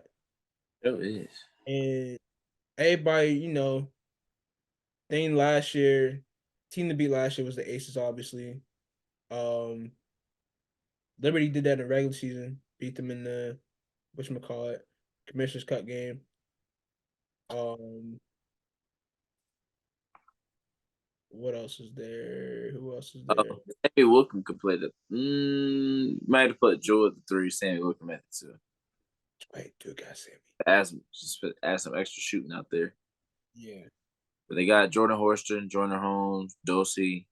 It is. and everybody, thing last year, team to beat last year was the Aces, obviously. Um, Liberty did that in the regular season, beat them in the whatchamacallit, Commissioner's Cup game. What else is there? Who else is Oh, there? Sammy Wilkin could play the. Might have put Joe at the 3. Sammy Wilkin at the 2. Wait, dude, got Sammy. Add some extra shooting out there. Yeah. But they got Jordan Horston, Jordan Holmes, Dosey,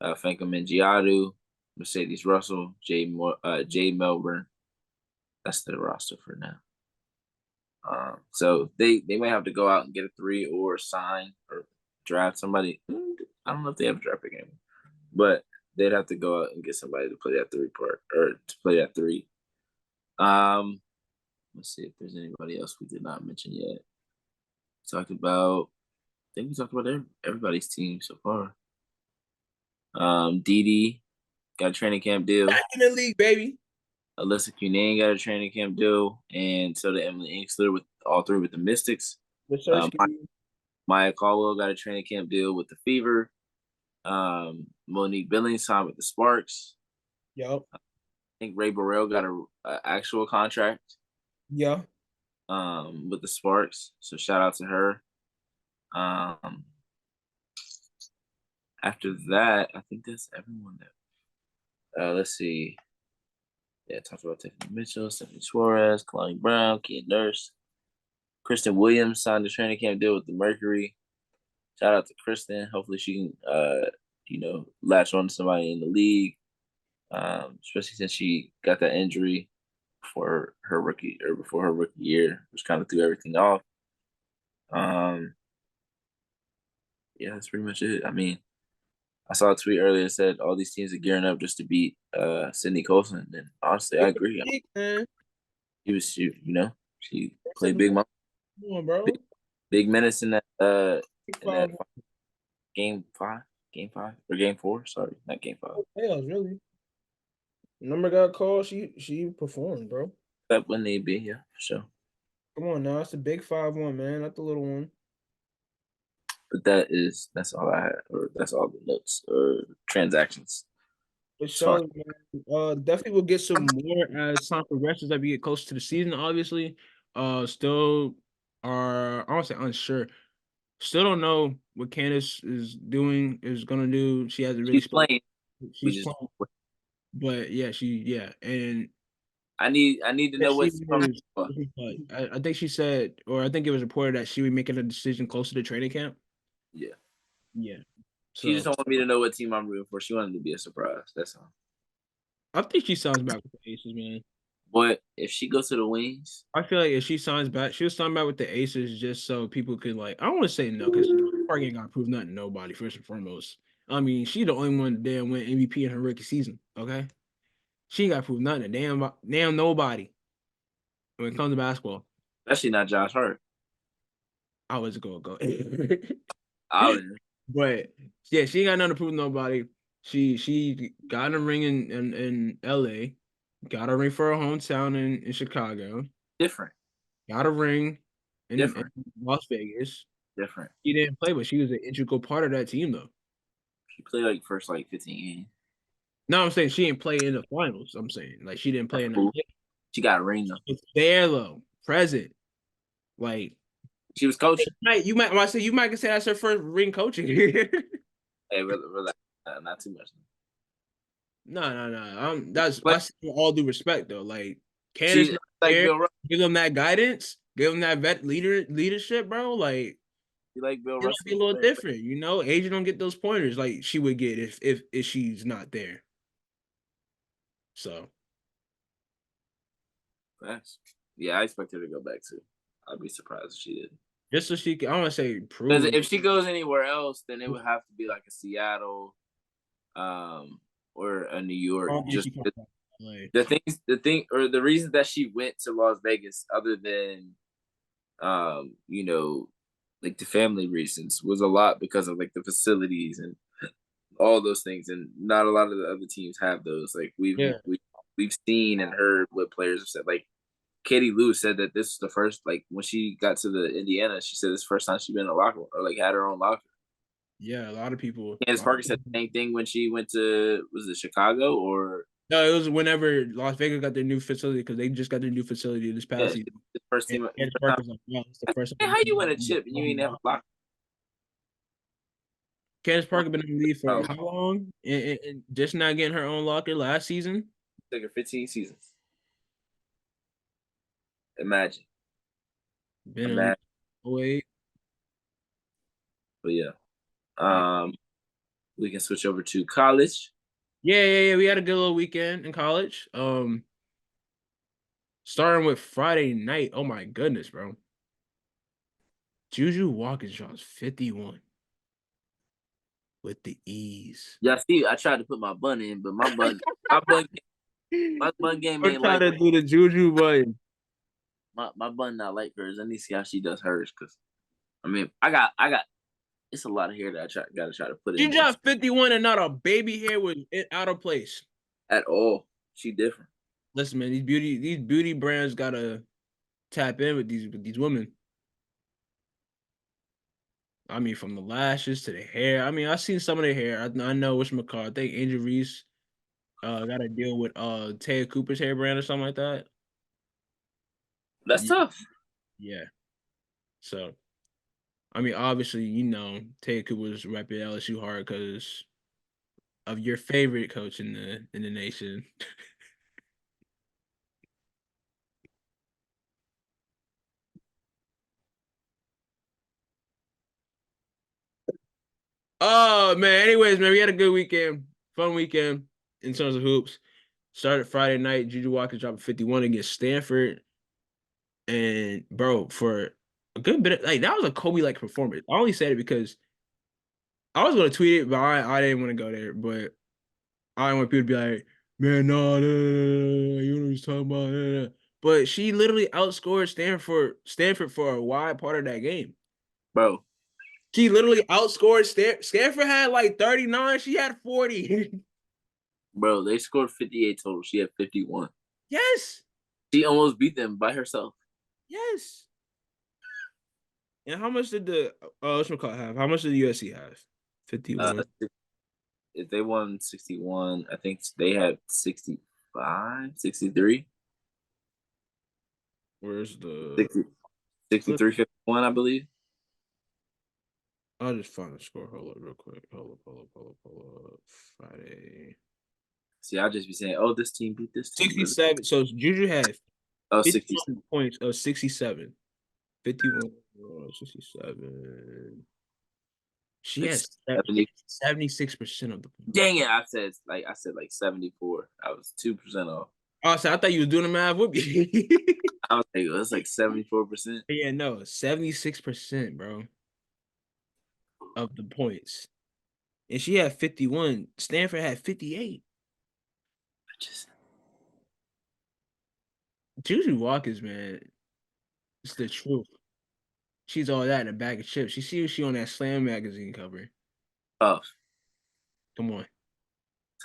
Fanka Mengiadu, Mercedes Russell, Jay Melbourne. That's their roster for now. So they might have to go out and get a 3 or sign or draft somebody. I don't know if they have a draft pick anymore, but they'd have to go out and get somebody to play that 3 part or to play that 3. Let's see if there's anybody else we did not mention yet. I think we talked about everybody's team so far. Didi got a training camp deal. Back in the league, baby. Alyssa Cunane got a training camp deal, and so did Emily Inkster with all 3 with the Mystics. Maya Caldwell got a training camp deal with the Fever. Monique Billings signed with the Sparks. Yep. I think Ray Burrell got a actual contract. Yeah. With the Sparks. So shout out to her. After that, I think that's everyone that. Let's see. Yeah, talked about Tiffany Mitchell, Stephanie Suarez, Kalani Brown, Kia Nurse. Kristen Williams signed a training camp deal with the Mercury. Shout out to Kristen. Hopefully she can, latch on to somebody in the league, especially since she got that injury before her rookie year, which kind of threw everything off. Yeah, that's pretty much it. I mean, I saw a tweet earlier that said all these teams are gearing up just to beat Sydney Colson, and honestly, I agree. She played big, Come on, bro. big minutes in that in that Game game 5 or game 4. Sorry, not game 5. Hell, really. Number got called. She performed, bro. That when they be, yeah, for sure. Come on now, it's the big 5-1, man, not the little one. But that's all I had, or that's all the notes or transactions. For sure, man. Definitely we'll get some more as time progresses as we get closer to the season, obviously. Still are I won't say unsure. Still don't know what Candace is gonna do. She hasn't really She's playing. She's playing. But yeah, and I need to know what's I think she said, or I think it was reported that she would be making a decision closer to training camp. Yeah. Yeah. She just don't want me to know what team I'm rooting for. She wanted to be a surprise. That's all. I think she signs back with the Aces, man. But if she goes to the Wings, I feel like if she signs back, she'll sign back with the Aces just so people could I don't want to say no because Park ain't got to prove nothing to nobody first and foremost. I mean, she the only one that damn win MVP in her rookie season. Okay, she ain't got to prove nothing to damn nobody when it comes to basketball. Especially not Josh Hart. I was gonna go. But yeah, she ain't got nothing to prove to nobody. She got a ring in LA, got a ring for her hometown in Chicago. Different. Got a ring in Las Vegas. Different. She didn't play, but she was an integral part of that team, though. She played first 15 games. No, I'm saying she didn't play in the finals. I'm saying she didn't play in that. She got a ring though. It's there though, present. She was coaching. You might say that's her first ring coaching. Hey, relax. Not too much. No. That's all due respect though. Candace give them that guidance, give them that leadership, bro. You like Bill Russell? Be a little different, Adrian don't get those pointers like she would get if she's not there. So, yeah, I expect her to go back too. I'd be surprised if she did. Just so she can, I want to say prove. Because if she goes anywhere else, then it would have to be like a Seattle, or a New York. Just the reason that she went to Las Vegas, other than, the family reasons, was a lot because of the facilities and all those things, and not a lot of the other teams have those. We've seen and heard what players have said. Katie Lou said that this was the first, when she got to the Indiana, she said this first time she'd been in a locker room or had her own locker. Yeah, a lot of people. Candace Parker said the same thing when she went to, was it Chicago or No, it was whenever Las Vegas got their new facility because they just got their new facility this Yeah, past season. the first And team. Candace Parker's like, yeah, it's the first Hey, time. how you win a chip and you ain't have a locker? Candace Parker been in the league for Bro, how long? And just not getting her own locker last season. took her 15 seasons. Imagine, Been in the league. imagine. Oh, wait. But yeah, Yeah. we can switch over to college. Yeah. We had a good little weekend in college. Starting with Friday night. Oh my goodness, bro. JuJu Watkins drops 51 with the ease. Yeah, see, I tried to put my bun in, but my bun game I'm ain't trying like to do the JuJu button. my bun not like hers. I need to see how she does hers because I mean I got it's a lot of hair that gotta try to put She in there dropped 51 and not a baby hair with it out of place. at all. She different. Listen, man, these beauty brands gotta tap in with these women. I mean, from the lashes to the hair. I mean, I've seen some of the hair. I know which McCall. I think Angel Reese got to deal with Taya Cooper's hair brand or something like that. That's Yeah, tough. yeah. So I mean, obviously, Taya Cooper's repping LSU hard because of your favorite coach in the nation. Oh man. Anyways, man, we had a good weekend, fun weekend in terms of hoops. Started Friday night. JuJu Watkins dropped 51 against Stanford, and bro, for a good bit of like that was a Kobe like performance. I only said it because I was gonna tweet it, but I didn't want to go there. But I didn't want people to be like, man, no, you know what he's talking about. But she literally outscored Stanford for a wide part of that game. Bro. She literally outscored Stanford had like 39. She had 40. Bro, they scored 58 total. She had 51. Yes. She almost beat them by herself. Yes. And how much did the whatchamacallit have? How much did the USC have? 51. If they won 61, I think they had 65, 63. Where's the 60, 63, 51, I believe. I'll just find the score. Hold up real quick. Hold up. Friday. See, I'll just be saying, oh, this team beat this team. 67. So JuJu had Oh, 51 67. points of 67. 51, 67. She Like has 70. 76% of the points. Dang it. I said like 74. I was 2% off. Oh, so I thought you was doing the math with me. I was like, it's like 74%. Yeah, no, 76%, bro, of the points. And she had 51. Stanford had 58. Just JuJu Watkins, man, it's the truth. She's all that in a bag of chips. You see she on that Slam magazine cover. tough. Come on.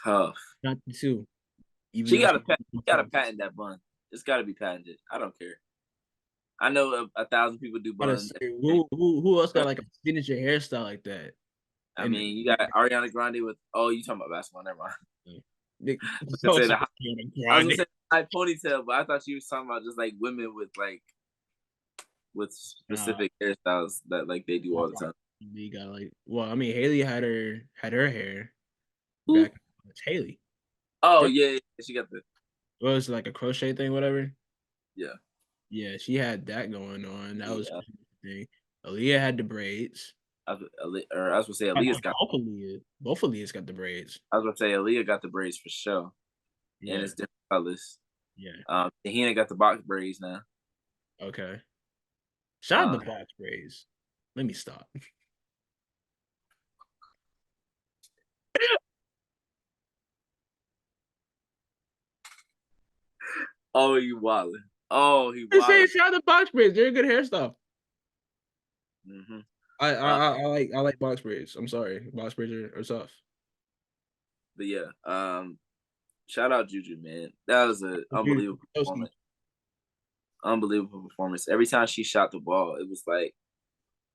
Tough. Not the two. Even She though got she to patent that bun. It's got to be patented. I don't care. I know a thousand people do buns. who else got like a signature hairstyle like that? I And mean, you got Ariana Grande with. Oh, you talking about basketball? Never mind. Nick, I was gonna say I was gonna say high ponytail, but I thought you was talking about just like women with specific hairstyles that like they do all the time. He got like, well, I mean, Haley had her hair Who? back. It's Haley. Oh yeah, she got the What was it, like a crochet thing, whatever? yeah. Yeah, she had that going on. That was Yeah. the thing. Aaliyah had the braids. I was gonna say Aaliyah's got. Both Aaliyah's got the braids. I was gonna say Aaliyah got the braids for sure, and Yeah, it's different colors. yeah. Tahina got the box braids now. Okay. Shout out the box braids. Let me stop. Oh, you wildin'. Oh, he I say wildin'. shout out the box braids. They're a good hairstyle. Mm-hmm. I like box braids. I'm sorry, box braids are tough. But yeah, shout out JuJu, man. That was an unbelievable performance. Unbelievable performance. Every time she shot the ball, it was like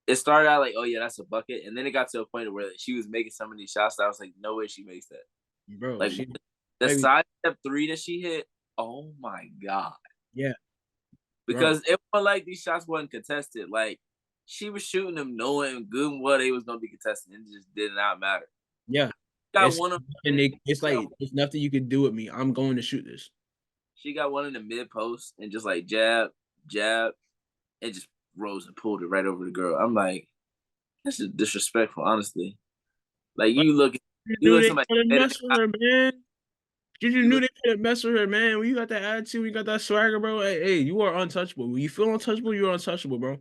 it started out like, oh yeah, that's a bucket, and then it got to a point where she was making some of these shots that I was like, no way she makes that. Bro. Like the size step three that she hit, oh my God. Yeah, bro. Because it wasn't like these shots wasn't contested. Like, she was shooting them knowing good and well they was gonna be contested. It just did not matter. Yeah. Got one of It's like there's nothing you can do with me. I'm going to shoot this. she got one in the mid post and just like jab, jab, and just rose and pulled it right over the girl. I'm like, that's just disrespectful, honestly. Like Like you you knew look they somebody couldn't better mess with her, man. You you knew look they couldn't mess with her, man. When you got that attitude, you got that swagger, bro. Hey, you are untouchable. When you feel untouchable, you're untouchable, bro.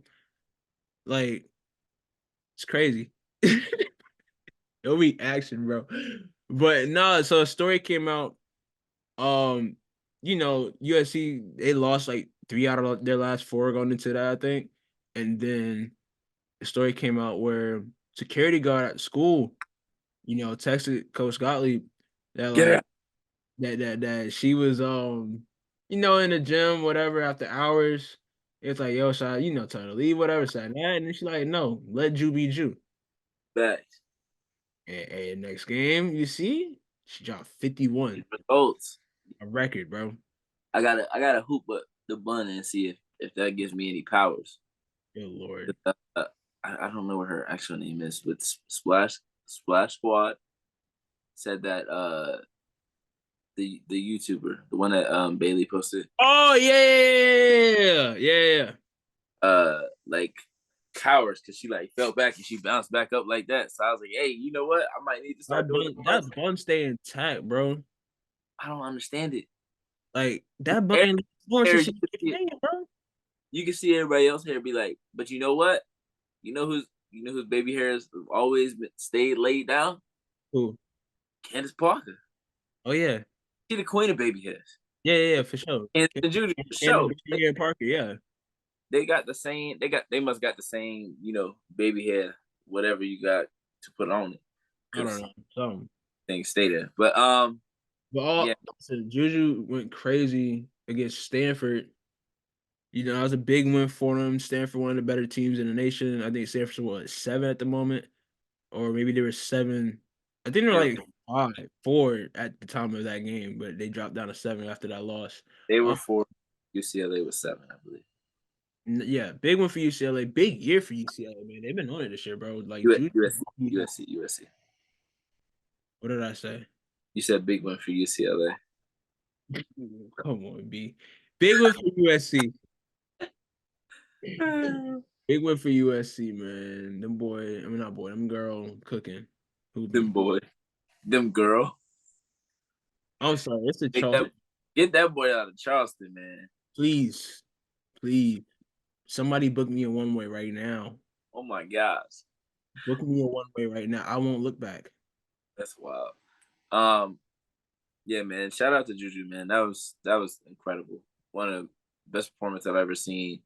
Like it's crazy. No reaction, bro. But no, so a story came out. Um, USC they lost like 3 out of their last four going into that, I think. And then the story came out where security guard at school, texted Coach Gottlieb that get like out. that she was in the gym, whatever, after hours. It's like, yo, should I, tell her to leave, whatever, said that. And then she's like, no, let Ju be Ju. Back. And next game, you see, she dropped 51. Results. A record, bro. I gotta hoop up the bun and see if that gives me any powers. Good Lord. I don't know what her actual name is, but Splash Squad said that the YouTuber, the one that Bailey posted, Oh, yeah. Yeah. like cowards because she like fell back and she bounced back up like that. So I was like, hey, you know what? I might need to start doing That it. bun stay intact, bro. I don't understand it. Like, that bun ain't more Hair, since she came, bro. you can see everybody else hair be like, but you know what? You know whose baby hair has always stayed laid down? Cool. Candace Parker. Oh, yeah. She the queen of baby hairs. Yeah, for sure. And the JuJu for And sure. Parker, yeah. They got the same. They must got the same. Baby hair, whatever you got to put on it, I don't because know. Something. things stay there. But yeah, So JuJu went crazy against Stanford. That was a big win for them. Stanford, one of the better teams in the nation. I think Stanford's what, 7 at the moment, or maybe they were 7. I think they were they, like 5, 4 at the time of that game, but they dropped down to 7 after that loss. they were 4. UCLA was 7, I believe. Yeah, big one for UCLA. Big year for UCLA, man. They've been on it this year, bro. Like JuJu. USC. What did I say? You said big one for UCLA. Come on, B. Big one for USC. Big win for USC, man. Them boy, I mean not boy, them girl cooking, Them hooping. boy, them girl. I'm sorry, it's the Charleston. Get that boy out of Charleston, man. Please, somebody book me a one way right now. Oh my gosh, Book me a one way right now. I won't look back. that's wild. Yeah, man. Shout out to JuJu, man. That was incredible. One of the best performances I've ever seen.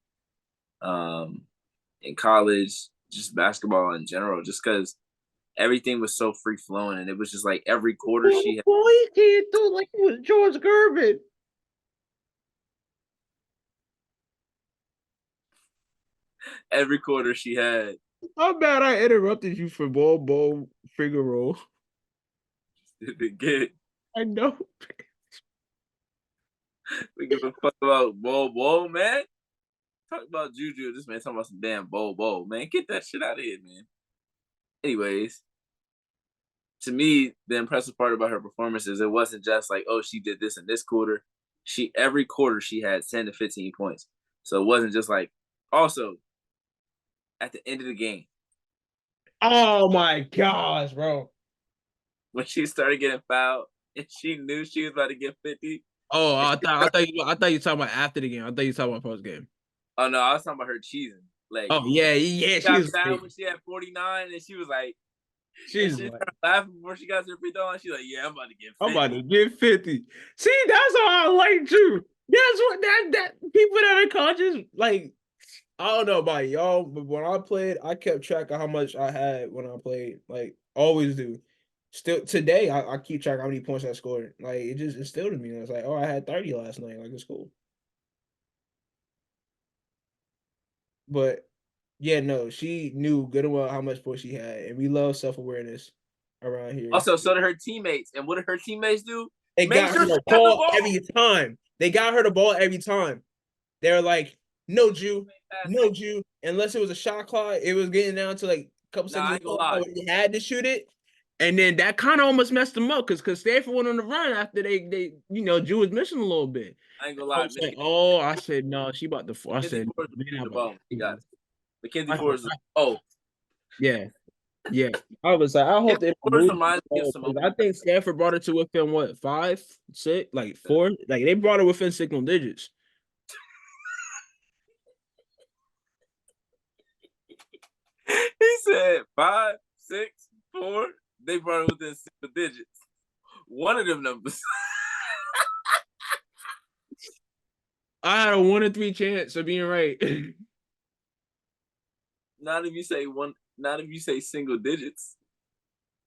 In college, just basketball in general, just because everything was so free flowing, and it was just like every quarter she had. Boy, you can't do it like it was George Gervin. Every quarter she had. I'm bad I interrupted you for ball finger roll. Get I know. we give a fuck about ball, man. Talk about JuJu. This man talking about some damn ball, man. Get that shit out of here, man. Anyways, to me, the impressive part about her performance is it wasn't just like, oh, she did this in this quarter. Every quarter she had 10 to 15 points. So it wasn't just like, also at the end of the game, Oh my gosh, bro. when she started getting fouled and she knew she was about to get 50. Oh, I thought you were talking about after the game. I thought you were talking about post game. Oh no, I was talking about her cheesing. Like, Oh yeah, she she got was fouled when she had 49 and she was like, and she's she like, started laughing before she got her free throw. And she's like, yeah, I'm about to get 50. I'm about to get 50. See, that's how I like you. That's what that people that are conscious, like, I don't know about y'all, but when I played, I kept track of how much I had when I played. Like, always do. Still today, I keep track of how many points I scored. Like, it just instilled in me. It's like, oh, I had 30 last night. Like, it's cool. But yeah, no, she knew good and well how much points she had, and we love self-awareness around here. Also, so did her teammates. And what did her teammates do? They Make got her sure she the got the ball ball. every time. They got her the ball every time. They were like, no, Ju, no, Ju. Unless it was a shot clock, it was getting down to like a couple Nah, I seconds ain't gonna lie. they had to shoot it. And then that kind of almost messed them up because Stanford went on the run after they Ju was missing a little bit. I ain't gonna I lie. was like, oh, I said no, she about to. I Mackenzie said, Ford man, is I'm the about ball. He got to. it. Mackenzie I Ford is oh. yeah, yeah. I was like, I hope Mackenzie they don't Ford move reminds me of it, Simone. 'cause I think Stanford brought it to within what 5, 6, like 4, like they brought it within single digits. He said 5, 6, 4. They brought it within single digits. One of them numbers. I had a 1 in 3 chance of being right. Not if you say one. Not if you say single digits.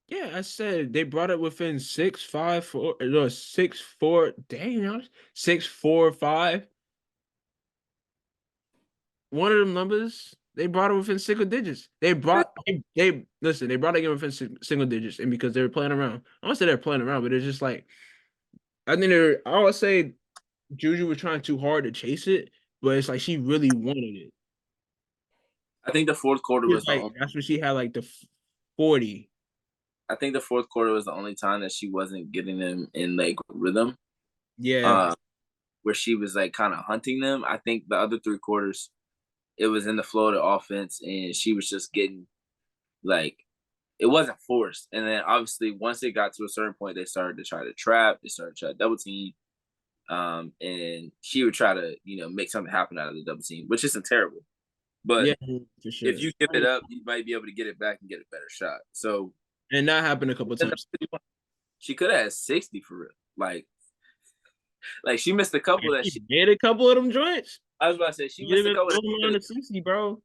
Yeah, I said they brought it within 6, 5, 4, no, 6, 4. Dang, 6, 4, 5. One of them numbers, they brought it within single digits. They listen, they brought it within single digits, and because they were playing around. I don't say they're playing around, but it's just like I think I would say Juju was trying too hard to chase it, but it's like she really wanted it. I think the fourth quarter was It's the like only. that's when she had like the 40. I think the fourth quarter was the only time that she wasn't getting them in like rhythm. Yeah, Uh, where she was like kind of hunting them. I think the other 3 quarters, it was in the flow of the offense, and she was just getting like it wasn't forced. And then obviously once it got to a certain point, they started to try to trap, they started to try to double team. And she would try to, make something happen out of the double team, which isn't terrible. But yeah, for if sure. you give it up, you might be able to get it back and get a better shot. So And that happened a couple times. she could have had 60 for real. Like she missed a couple that She she. made a couple of them joints. I was about to say she You missed get a it couple that on the 60, bro.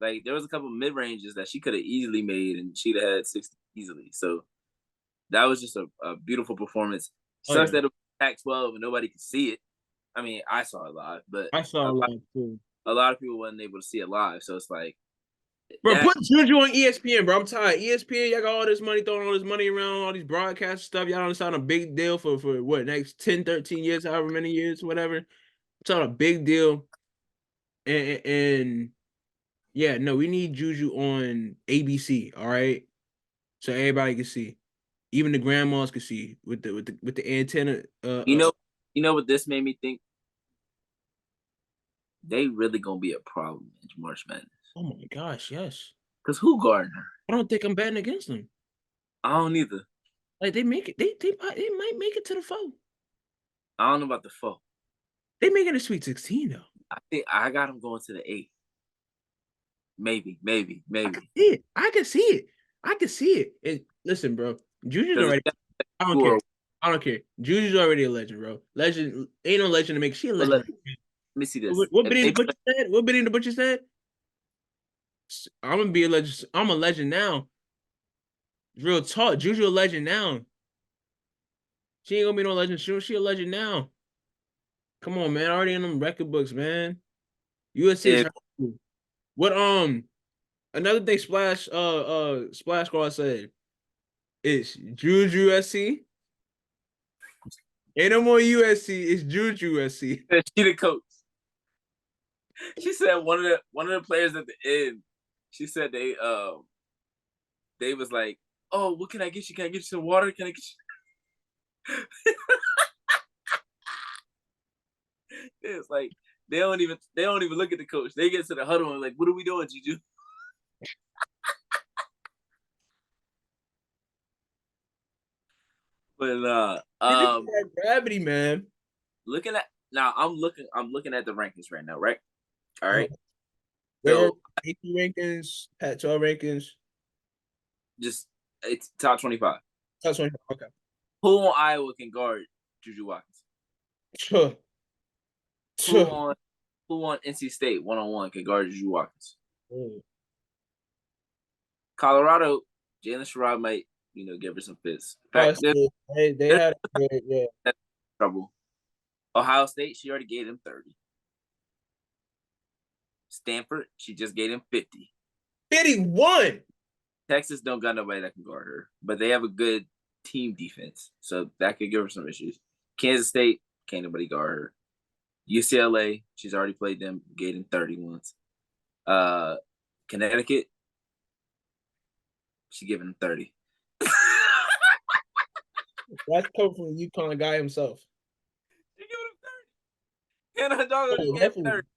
like there was a couple mid ranges that she could have easily made, and she'd have had 60 easily. So that was just a beautiful performance. Oh Sucks yeah, that it was Pac-12 and nobody could see it. I mean, I saw it live, but I saw a a lot, lot too. a lot of people wasn't able to see it live. So it's like Bro, that. put Juju on ESPN, bro. I'm tired. ESPN, y'all got all this money, throwing all this money around, all these broadcast stuff. Y'all don't sound a big deal for what, next 10, 13 years, however many years, whatever. It's not a big deal. And yeah, no, we need Juju on ABC, all right? So everybody can see. Even the grandmas can see with the antenna. You know, you know what this made me think? They really gonna be a problem in March Madness. Oh my gosh, yes. Cause who guarding her? I don't think I'm betting against them. I don't either. Like they make it, they might make it to the four. I don't know about the four. They making a Sweet 16 though. I think I got them going to the 8. Maybe, maybe, I can maybe. see it. I can see it. I can see it. And listen, bro, Juju's Because already. I don't care. I don't care. Juju's already a legend, bro. Legend ain't no legend to make. She a but legend. let me see this. What If Benny they the play, Butcher said? What Benny the Butcher said? I'm gonna be a legend. I'm a legend now. Real talk. Juju a legend now. She ain't gonna be no legend. She a legend now. Come on, man. Already in them record books, man. USC is if her. What another thing Splash Squad said is Juju USC. Ain't no more USC, it's Juju USC. she the coach, she said one of the players at the end, she said they was like, oh, what can I get you? Can I get you some water? Can I get you? It's like they don't even look at the coach. They get to the huddle and like, what are we doing, Juju? But Gravity, man. looking at now, I'm looking at the rankings right now, right? All Uh, right. where So AP rankings, Pat 12 rankings, just it's top 25. top 20. Okay. Who on Iowa can guard JuJu Watkins? Tuh, Who tuh. on who on NC State 1-on-1 can guard JuJu Watkins? Mm. Colorado, Jalen Sherrod might, give her some fits. In Oh, fact, there's, they there's had yeah. trouble. Ohio State, she already gave him 30. Stanford, she just gave him 50. 51. Texas don't got nobody that can guard her, but they have a good team defense, so that could give her some issues. Kansas State, can't nobody guard her. UCLA, she's already played them, gave them 30 once. Connecticut, she giving them 30. That's coming from the UConn guy himself. She giving him 30. Hannah Doggo just gave him 30.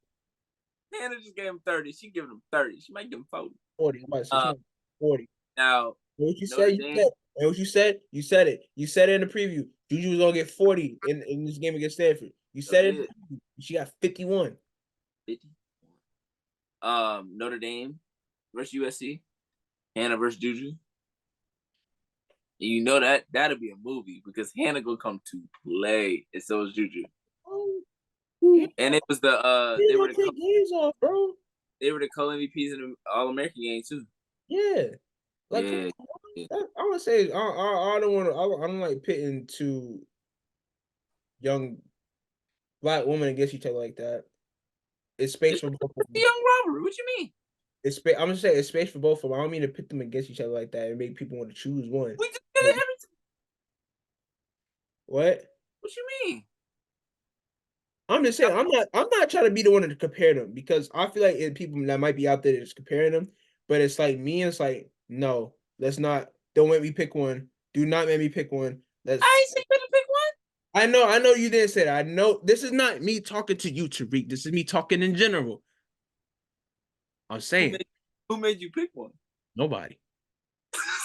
Hannah just gave him 30. She giving him 30. She might give him 40. 40. I'm about to say 40. Now, what you said, you said. And what you said, you said it. You said it in the preview. JuJu was gonna get 40 in this game against Stanford. You said it. She got 51. 51. Notre Dame versus USC. Hannah versus JuJu. And you know that'll be a movie because Hannah gonna come to play, and so is JuJu. And it was they were the games off, bro. They were the co-MVPs in the All-American game too. Yeah. Like, yeah. I would say I don't want to. I don't like pitting two young black women against each other like that. It's space for both of them. Young robbery. What you mean? It's space. I'm gonna say it's space for both of them. I don't mean to pit them against each other like that and make people want to choose one. We just did it every time. What? What you mean? I'm just saying. I'm not trying to be the one to compare them because I feel like people that might be out there that's comparing them, but it's like me. It's like no, let's not. Don't make me pick one. Do not make me pick one. I ain't saying you pick one. I know you didn't say that. I know this is not me talking to you, Tariq. This is me talking in general. I'm saying. Who made you pick one? Nobody.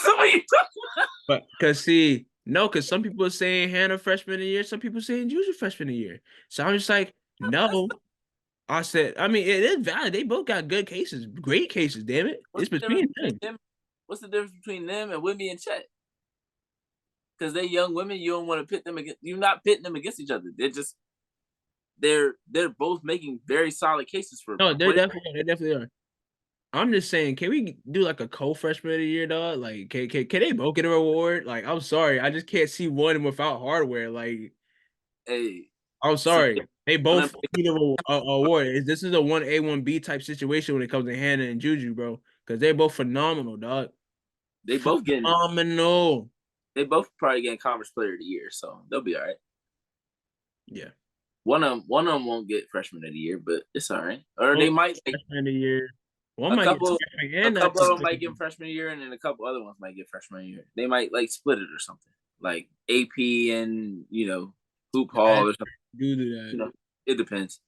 Somebody talking about. But because some people are saying Hannah freshman of the year, some people saying JuJu freshman of the year. So I'm just like, no. I said, I mean, it is valid. They both got good cases, great cases. Damn it, it's between them. What's the difference between them and Whitney and Chet? Because they're young women, you don't want to pit them against. You're not pitting them against each other. They're both making very solid cases for. No, they definitely are. I'm just saying, can we do like a co-freshman of the year, dog? Like, can they both get a reward? Like, I'm sorry, I just can't see one without hardware. Like, hey, I'm sorry, they both need a award. This is a 1A 1B type situation when it comes to Hannah and JuJu, bro, because they're both phenomenal, dog. They both getting phenomenal. They both probably getting Conference Player of the Year, so they'll be all right. Yeah. One of them won't get Freshman of the Year, but it's all right. Or they might Freshman of the Year. A couple of them might get Freshman of the Year, and then a couple other ones might get Freshman of the Year. They might like split it or something, like AP and Hoop Hall or something. Do that. It depends.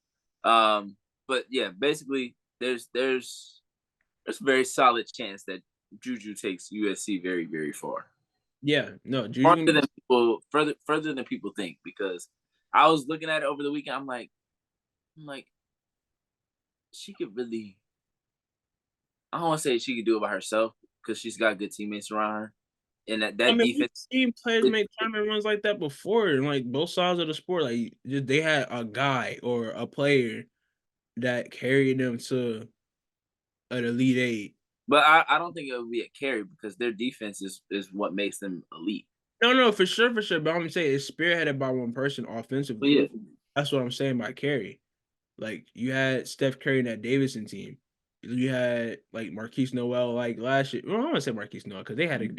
But yeah, basically, there's a very solid chance that JuJu takes USC very, very far. Yeah, no, JuJu further than people think, because I was looking at it over the weekend. I'm like, she could really. I don't want to say she could do it by herself because she's got good teammates around her, and that defense. We've seen players make tournament runs like that before, and like both sides of the sport, like they had a guy or a player that carried them to an Elite Eight. But I don't think it would be a carry because their defense is what makes them elite. No, for sure. But I'm saying it's spearheaded by one person offensively. Yeah. That's what I'm saying by carry. Like you had Steph Curry in that Davidson team. You had like Marquise Noel like last year. Well, I don't want to say Marquise Noel because they had some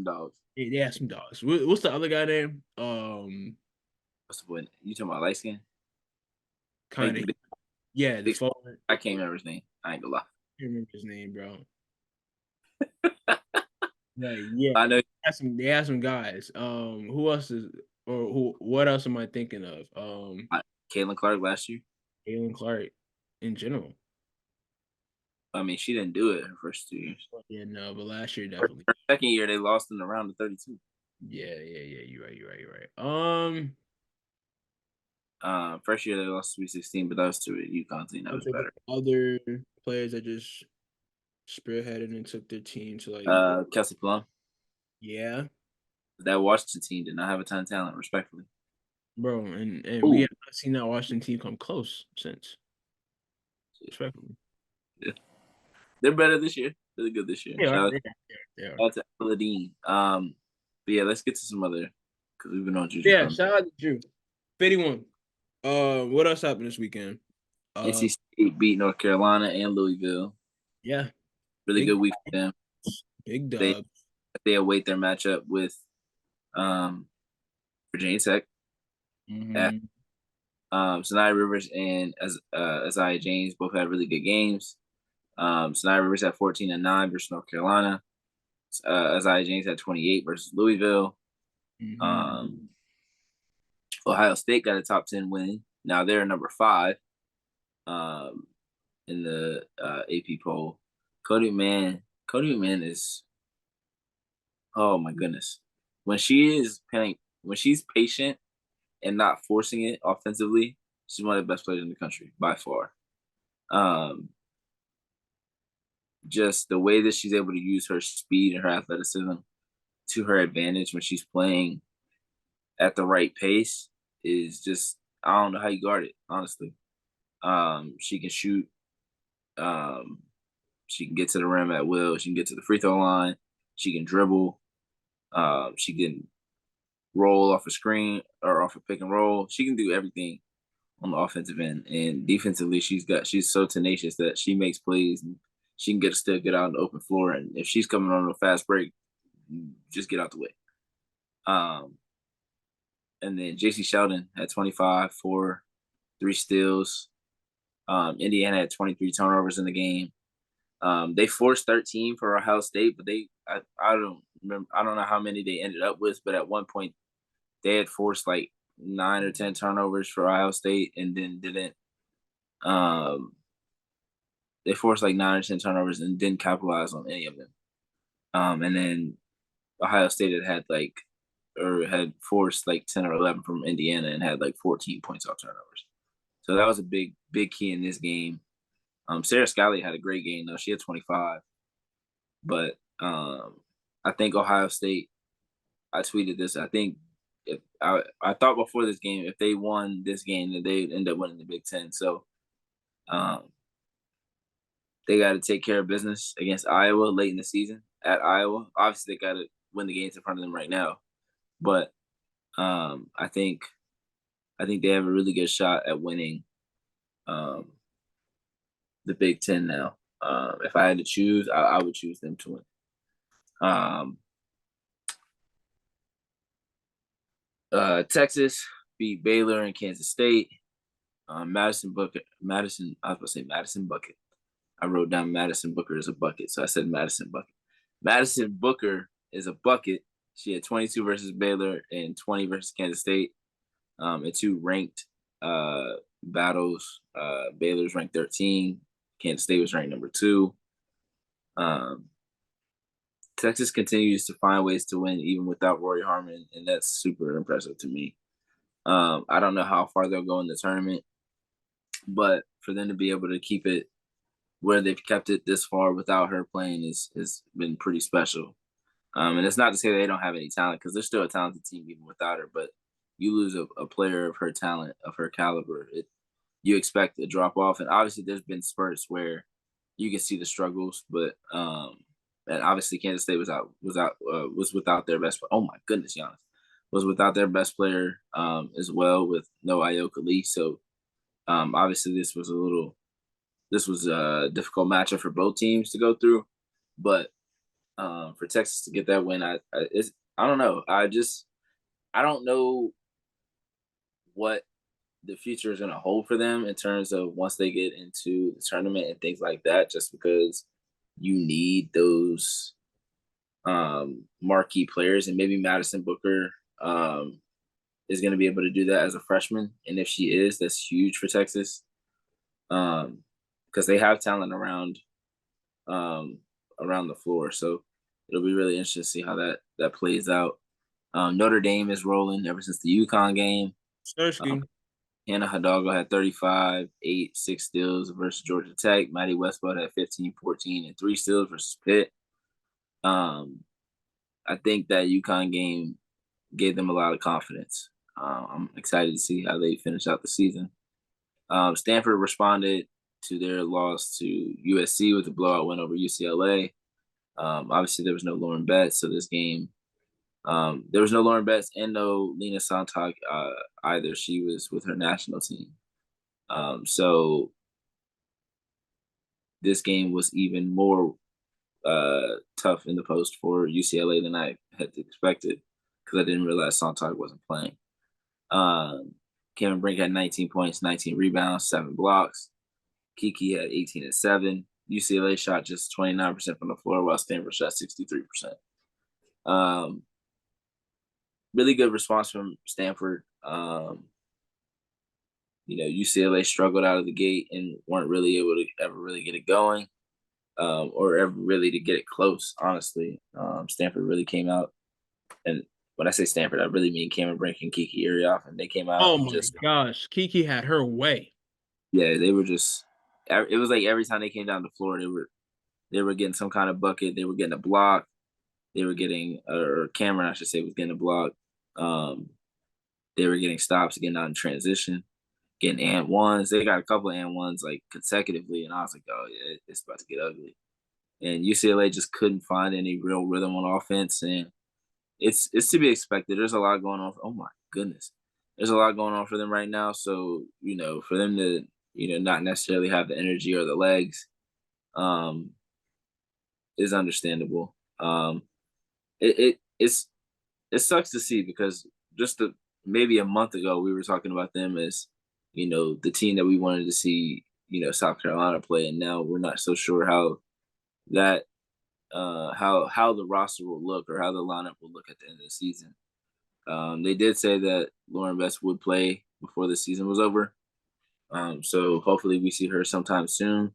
dogs. They had some dogs. What's the other guy name? What's the boy? You talking about light skin? Kind of. Yeah, I can't remember his name. I ain't gonna lie. I can't remember his name, bro. Like, yeah, I know they have some guys. Who else is or what else am I thinking of? Caitlin Clark last year. Caitlin Clark in general. I mean, she didn't do it her first 2 years. Yeah, no, but last year definitely. Her second year they lost in the round of 32. Yeah. You're right. First year they lost 3-16, but that was to a UConn team that was better. Other players that just spearheaded and took their team to like Kelsey Plum. Yeah. That Washington team did not have a ton of talent, respectfully. Bro, and we have not seen that Washington team come close since. Respectfully. Yeah. They're better this year. Really good this year. Yeah, shout out to Aladdin. But yeah, let's get to some other because we've been on JuJu. Yeah, shout out to Ju. 51. What else happened this weekend? NC State beat North Carolina and Louisville. Yeah. Really good week for them. Big dub. They await their matchup with Virginia Tech. Mm-hmm. Sanaya Rivers and Isaiah James both had really good games. Sanaya Rivers had 14 and 9 versus North Carolina. Isaiah James had 28 versus Louisville. Mm-hmm. Ohio State got a top 10 win. Now they're number 5 um, in the AP poll. Cody McMahon is, oh my goodness. When she's patient and not forcing it offensively, she's one of the best players in the country by far. Um, just the way that she's able to use her speed and her athleticism to her advantage when she's playing at the right pace is just, I don't know how you guard it, honestly. She can shoot. Um, she can get to the rim at will. She can get to the free throw line. She can dribble. She can roll off a screen or off a pick and roll. She can do everything on the offensive end. And defensively, she's so tenacious that she makes plays and she can still get out on the open floor. And if she's coming on a fast break, just get out the way. And then JC Sheldon had 25, 4, 3 steals. Indiana had 23 turnovers in the game. They forced 13 for Ohio State, but I don't remember. I don't know how many they ended up with, but at one point they had forced like 9 or 10 turnovers for Ohio State, and then didn't. They forced like 9 or 10 turnovers and didn't capitalize on any of them. And then Ohio State had forced like 10 or 11 from Indiana and had like 14 points off turnovers. So that was a big key in this game. Sarah Scally had a great game though. She had 25. But I think Ohio State, I tweeted this. I think if I thought before this game, if they won this game, that they'd end up winning the Big Ten. So they got to take care of business against Iowa late in the season at Iowa. Obviously, they got to win the games in front of them right now. But I think they have a really good shot at winning the Big Ten now. If I had to choose, I would choose them to win. Texas beat Baylor and Kansas State. Madison Bucket. I was going to say Madison Bucket. I wrote down Madison Booker as a bucket, so I said Madison Bucket. Madison Booker is a bucket. She had 22 versus Baylor and 20 versus Kansas State. In 2 ranked battles. Baylor's ranked 13. Kansas State was ranked number 2. Texas continues to find ways to win even without Rory Harmon, and that's super impressive to me. I don't know how far they'll go in the tournament, but for them to be able to keep it where they've kept it this far without her playing has been pretty special. And it's not to say they don't have any talent, because they're still a talented team even without her, but you lose a player of her talent, of her caliber, you expect a drop off. And obviously there's been spurts where you can see the struggles, but and obviously Kansas State was without their best player. Oh my goodness, Giannis was without their best player as well, with no Ayoka Lee. So obviously this was a difficult matchup for both teams to go through, but for Texas to get that win, I don't know. I don't know what the future is going to hold for them in terms of once they get into the tournament and things like that, just because you need those marquee players, and maybe Madison Booker is going to be able to do that as a freshman. And if she is, that's huge for Texas, because they have talent around the floor. So it'll be really interesting to see how that plays out. Notre Dame is rolling ever since the UConn game. Hannah Hidalgo had 35, 8, 6 steals versus Georgia Tech. Maddie Westbrook had 15, 14, and 3 steals versus Pitt. I think that UConn game gave them a lot of confidence. I'm excited to see how they finish out the season. Stanford responded to their loss to USC with a blowout win over UCLA. Obviously, there was no Lauren Betts, so this game, there was no Lauren Betts and no Lena Sonntag either. She was with her national team. So this game was even more tough in the post for UCLA than I had expected. because I didn't realize Sonntag wasn't playing. Cameron Brink had 19 points, 19 rebounds, 7 blocks. Kiki had 18 and 7. UCLA shot just 29% from the floor, while Stanford shot 63%. Really good response from Stanford. UCLA struggled out of the gate and weren't really able to ever really get it going, or ever really to get it close, honestly. Stanford really came out, and when I say Stanford, I really mean Cameron Brink and Kiki Arioff, and they came out Oh and my just, gosh, Kiki had her way. yeah, they were just, it was like every time they came down the floor, they were getting some kind of bucket, they were getting a block, they were getting, or Cameron, I should say, was getting a block. They were getting stops, getting out in transition, getting and ones. They got a couple of and ones like consecutively, and I was like, oh yeah, it's about to get ugly. And UCLA just couldn't find any real rhythm on offense, and it's to be expected. There's a lot going on. Oh my goodness, there's a lot going on for them right now. So for them to not necessarily have the energy or the legs, um, is understandable. It sucks to see because maybe a month ago we were talking about them as the team that we wanted to see South Carolina play, and now we're not so sure how that how the roster will look or how the lineup will look at the end of the season. They did say that Lauren Best would play before the season was over, so hopefully we see her sometime soon.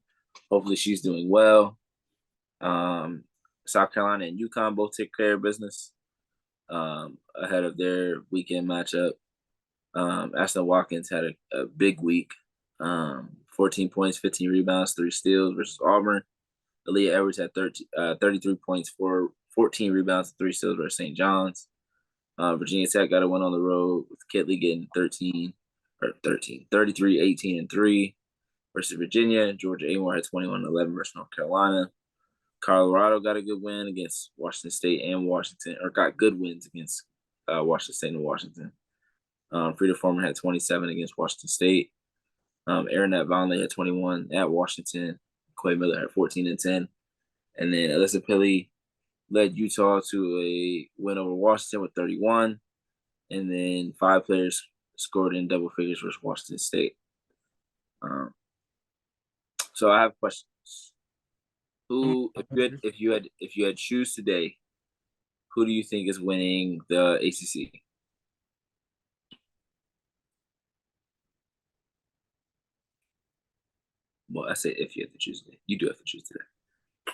Hopefully she's doing well. South Carolina and UConn both take care of business ahead of their weekend matchup. Ashton Watkins had a big week. 14 points, 15 rebounds, 3 steals versus Auburn. Aaliyah Edwards had 33 points, 14 rebounds, 3 steals versus St. John's. Virginia Tech got a win on the road with Kitley getting 33, 18, and 3 versus Virginia. Georgia A&M had 21 and 11 versus North Carolina. Colorado got a good win against Washington State and Washington, or got good wins against Washington State and Washington. Frida Foreman had 27 against Washington State. Aaronette Vonleh had 21 at Washington. Quay Miller had 14 and 10. And then Alyssa Pilley led Utah to a win over Washington with 31. And then 5 players scored in double figures versus Washington State. So I have questions. Who, if you had choose today, who do you think is winning the ACC? Well, I say if you have to choose today. You do have to choose today.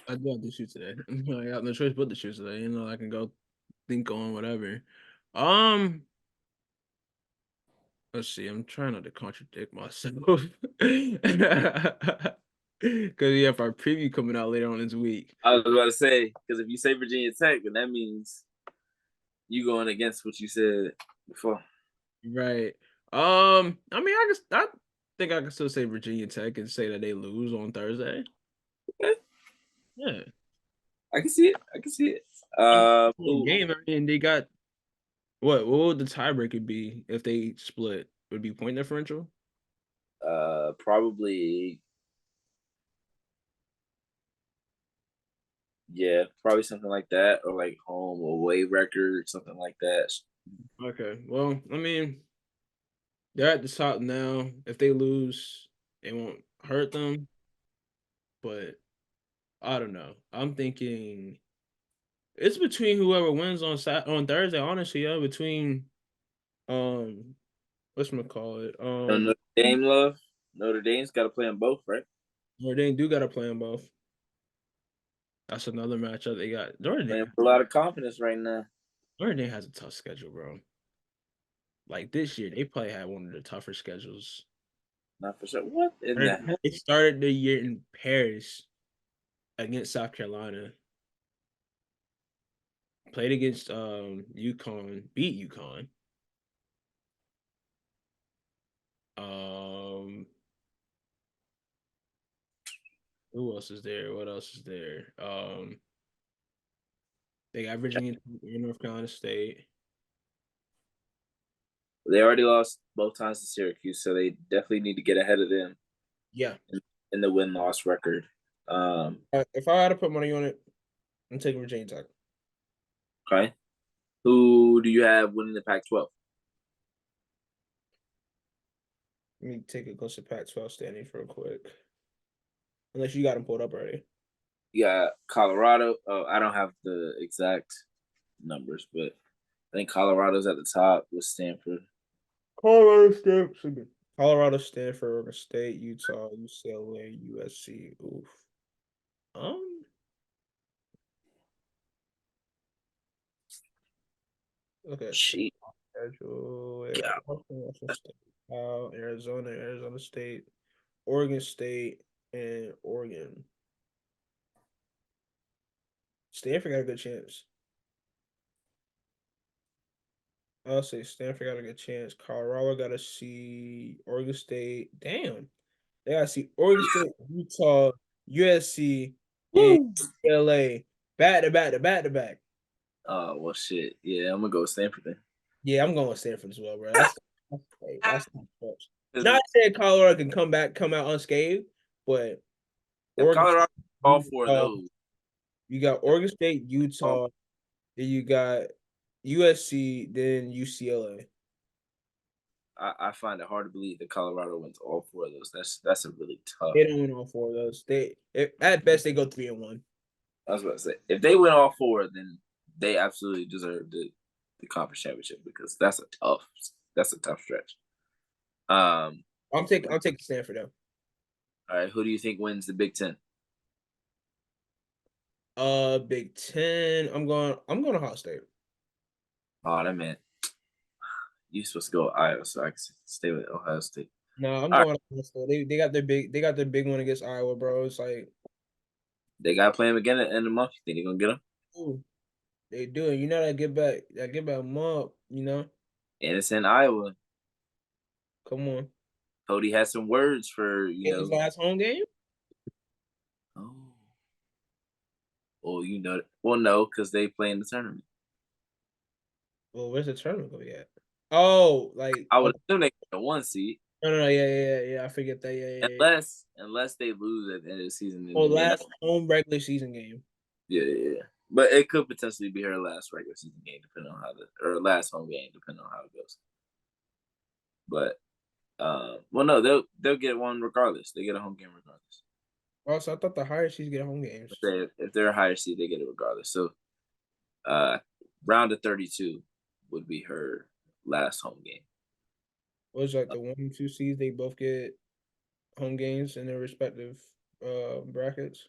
I do have to shoot today. I got no choice but to shoot today. I can go think on whatever. Let's see. I'm trying not to contradict myself. Because we have our preview coming out later on this week. I was about to say, because if you say Virginia Tech, then that means you going against what you said before. Right. I think I can still say Virginia Tech and say that they lose on Thursday. Okay. Yeah. I can see it. Game. I mean, they got what would the tiebreaker be if they split? Would it be point differential? Probably. Yeah, probably something like that, or like home away record, something like that. Okay. Well, I mean, they're at the top now. If they lose, it won't hurt them. But I don't know. I'm thinking it's between whoever wins on Thursday. Honestly, yeah, between what's gonna call it Notre Dame love. Notre Dame's got to play them both, right? Notre Dame do got to play them both. That's another matchup they got. Playing with a lot of confidence right now. Notre Dame has a tough schedule, bro. Like this year, they probably had one of the tougher schedules. Not for sure. What in the heck? They started the year in Paris against South Carolina. Played against UConn, beat UConn. Who else is there? What else is there? They got Virginia and North Carolina State. They already lost both times to Syracuse, so they definitely need to get ahead of them. Yeah. In the win-loss record. If I had to put money on it, I'm taking Virginia Tech. Okay. Who do you have winning the Pac-12? Let me take a closer Pac-12 standings real quick. Unless you got them pulled up already. You got Colorado. Oh, I don't have the exact numbers, but I think Colorado's at the top with Stanford. Colorado, Stanford, Oregon State, Utah, UCLA, USC. Oof. Okay. She Schedule. got Washington State, Arizona State, Oregon State, and Oregon. Stanford got a good chance. I'll say Stanford got a good chance. Colorado got to see Oregon State. Damn. They got to see Oregon State, Utah, USC, and Woo! LA back to back to back to back. Oh well, shit. Yeah, I'm gonna go with Stanford then. Yeah, I'm going with Stanford as well, bro. That's much. 'Cause Not saying Colorado can come out unscathed, but if Oregon Colorado State, all four of Utah, those, you got Oregon State, Utah, then you got USC, then UCLA. I find it hard to believe that Colorado wins all four of those. That's a really tough. They don't win all four of those. At best they go 3-1. I was about to say if they win all four, then they absolutely deserve the conference championship because that's a tough stretch. I'm taking Stanford though. All right, who do you think wins the Big Ten? Big Ten. I'm going Ohio State. Oh, that man, you supposed to go with Iowa, so I can stay with Ohio State. No, I'm All right, going Ohio State. They got their big one against Iowa, bro. It's like, they got to play them again at the end of the month. You think they're gonna get them? ooh, they do it. You know that get back mob, you know? And it's in Iowa. Come on. Cody has some words for His last home game? Oh, well, well, no, because they play in the tournament. Well, where's the tournament gonna be at? Oh, like I okay. would assume they get a 1 seed. No, yeah. I forget that. Yeah. Unless they lose at the end of the season, then Oh, they may not. last home regular season game. Yeah. But it could potentially be her last regular season game, depending on or last home game, depending on how it goes. But well, no, they'll get one regardless. They get a home game regardless. Also, I thought the higher seeds get home games. If they're a higher seed, they get it regardless. So, round of 32 would be her last home game. Was like the 1 and 2 seeds, they both get home games in their respective brackets.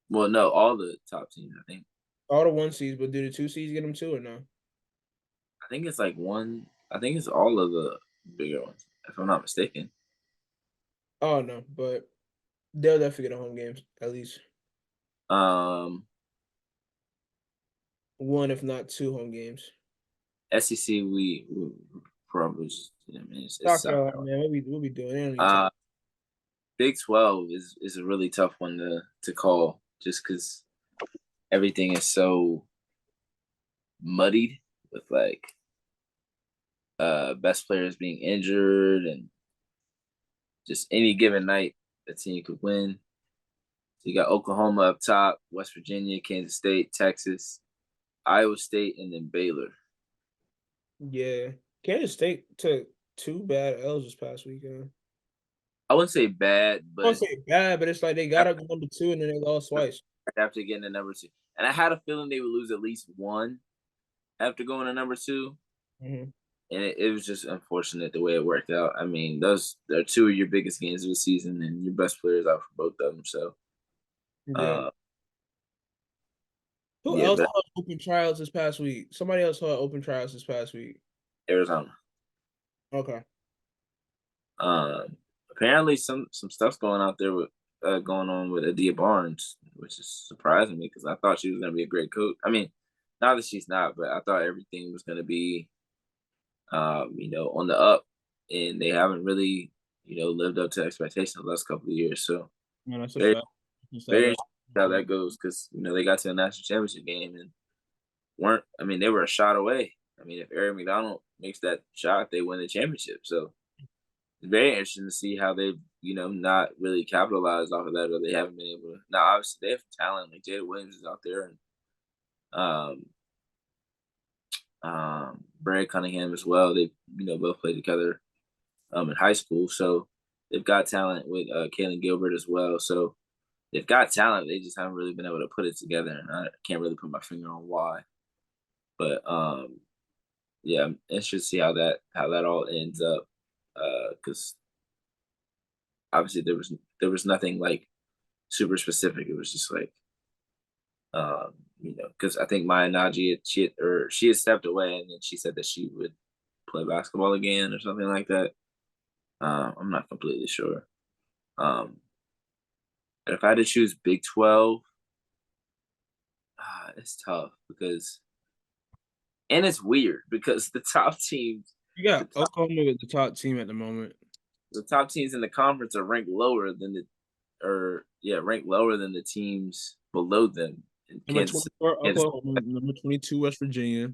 Well, no, all the top teams, I think. All the 1 seeds, but do the 2 seeds get them too or no? I think it's like one. I think it's all of the bigger ones, if I'm not mistaken. Oh no, but they'll definitely get a home games at least one, if not 2 home games. SEC, we probably just, I mean, it's South South Carolina, Carolina. man, we'll be doing. They don't need time. Big 12 is a really tough one to call, just because everything is so muddied with like best players being injured and just any given night a team could win. So you got Oklahoma up top, West Virginia, Kansas State, Texas, Iowa State, and then Baylor. Yeah, Kansas State took 2 bad L's this past weekend. I wouldn't say bad, I won't but say bad, but it's like they got up to number 2 and then they lost twice. after getting to number 2, and I had a feeling they would lose at least one after going to number 2. Mm-hmm. And it was just unfortunate the way it worked out. I mean, those are 2 of your biggest games of the season, and your best players out for both of them. So, Yeah. Who yeah, else but had open trials this past week? Somebody else had open trials this past week. Arizona. Okay. Apparently, some stuff's going out there with going on with Adia Barnes, which is surprising me because I thought she was going to be a great coach. I mean, not that she's not, but I thought everything was going to be, on the up, and they haven't really, lived up to expectations the last couple of years. So, Yeah, that's a very, fact. very interesting how that goes because they got to a national championship game and they were a shot away. I mean, if Eric McDonald makes that shot, they win the championship. So it's very interesting to see how they've, not really capitalized off of that, or they haven't been able to. Now, obviously, they have talent. Like Jada Williams is out there, and Brad Cunningham as well. They both played together in high school, so they've got talent with Kaylin Gilbert as well. So they've got talent. They just haven't really been able to put it together, and I can't really put my finger on why. But yeah, I'm interested to see how that all ends up. Because obviously there was nothing like super specific. It was just like because I think Maya Naji she had stepped away and then she said that she would play basketball again or something like that. I'm not completely sure. Um, but if I had to choose Big 12, it's tough and it's weird because the top teams, You the got top, Oklahoma with the top team at the moment. the top teams in the conference are ranked lower than ranked lower than the teams below them in Number Kansas, 24, Kansas. Oklahoma. Number 22, West Virginia.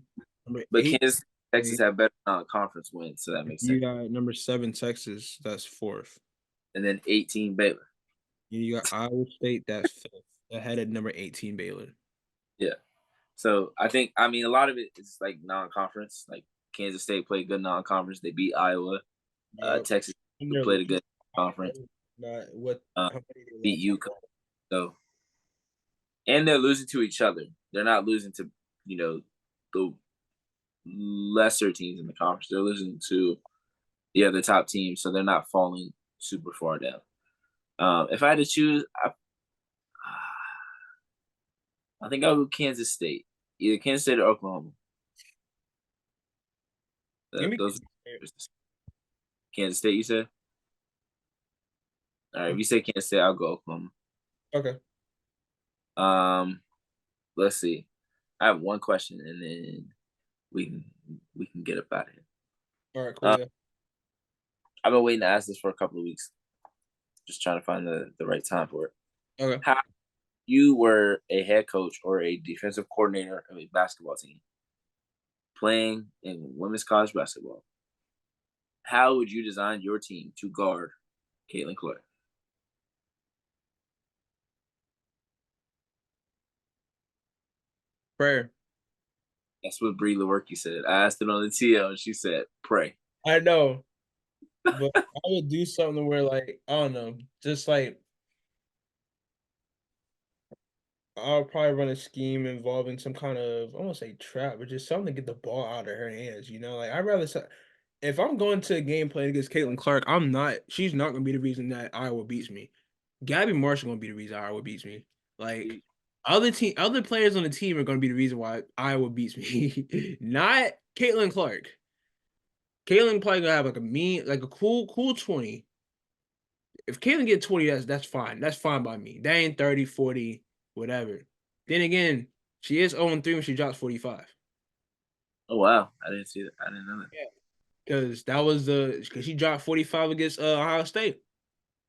Number But 8, Kansas, Texas have better conference wins, so that makes you sense. got number 7, Texas. That's 4th. And then 18 Baylor. You got Iowa State. That's 5th. Ahead of number 18, Baylor. Yeah. So I mean a lot of it is like non-conference. Like Kansas State played good non-conference. They beat Iowa. Yep. Texas And they're played a losing. good conference. Not what? Uh, How many they beat lost? UConn. So and they're losing to each other. They're not losing to the lesser teams in the conference. They're losing to the other top teams, so they're not falling super far down. If I had to choose, I think I'll go Kansas State. Either Kansas State or Oklahoma. Give me. Those Kansas State, you said? All right, if you say Kansas State, I'll go Oklahoma. Okay. Um, let's see. I have one question, and then we can get up out of here. All right. Cool. Yeah. I've been waiting to ask this for a couple of weeks, just trying to find the right time for it. Okay. How you were a head coach or a defensive coordinator of a basketball team playing in women's college basketball? How would you design your team to guard Caitlin Clark? Prayer. That's what Bree Lewerke said. I asked it on the TL, and she said, "Pray." I know, but I would do something where, like, I don't know, just like I'll probably run a scheme involving some kind of, I won't say trap, but just something to get the ball out of her hands. Like I'd rather if I'm going to a game playing against Caitlin Clark, she's not gonna be the reason that Iowa beats me. Gabby Marshall gonna be the reason Iowa beats me. Like other players on the team are gonna be the reason why Iowa beats me, not Caitlin Clark. Caitlin probably gonna have like a cool 20. If Caitlin get 20, that's fine. That's fine by me. That ain't 30, 40, whatever. Then again, she is 0-3 when she drops 45. Oh wow, I didn't see that. I didn't know that. Yeah. Because she dropped 45 against Ohio State.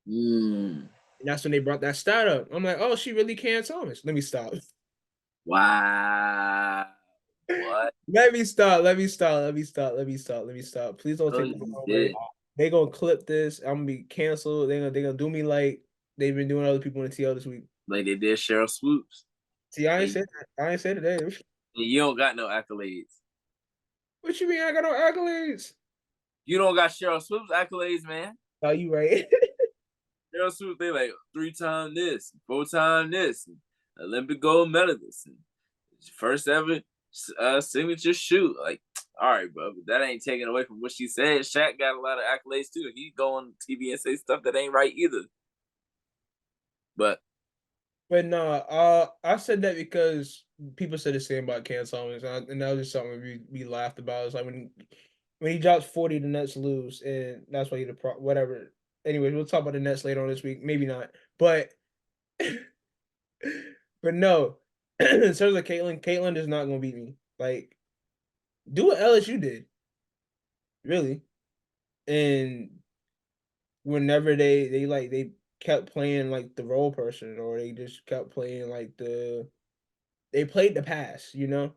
Mm, And that's when they brought that stat up. I'm like, oh, she really can Thomas. Let me stop. wow. What? Let me stop. Let me stop. Let me stop. Let me stop. Let me stop. Please don't Oh, take the you wrong way. did. They gonna clip this. I'm gonna be canceled. They gonna do me like they've been doing other people in the TL this week. Like they did Cheryl Swoops. See, I ain't And said that. I ain't said today. you don't got no accolades. What you mean? I got no accolades. You don't got Cheryl Swoops accolades, man. Oh, you right. Cheryl Swoops, they like 3-time this, 4-time this, Olympic gold medalist, and first ever signature shoot. Like, all right, bro, but that ain't taken away from what she said. Shaq got a lot of accolades too. He go on TV and say stuff that ain't right either. But But no, I said that because people said the same about Cam Thomas, and that was just something we laughed about. It's like when he drops 40, the Nets lose, and that's why he whatever. Anyways, we'll talk about the Nets later on this week. Maybe not, but but no. In terms of Caitlin is not gonna beat me. Like, do what LSU did, really, and whenever they kept playing like the role person, or they just kept playing like they played the pass, because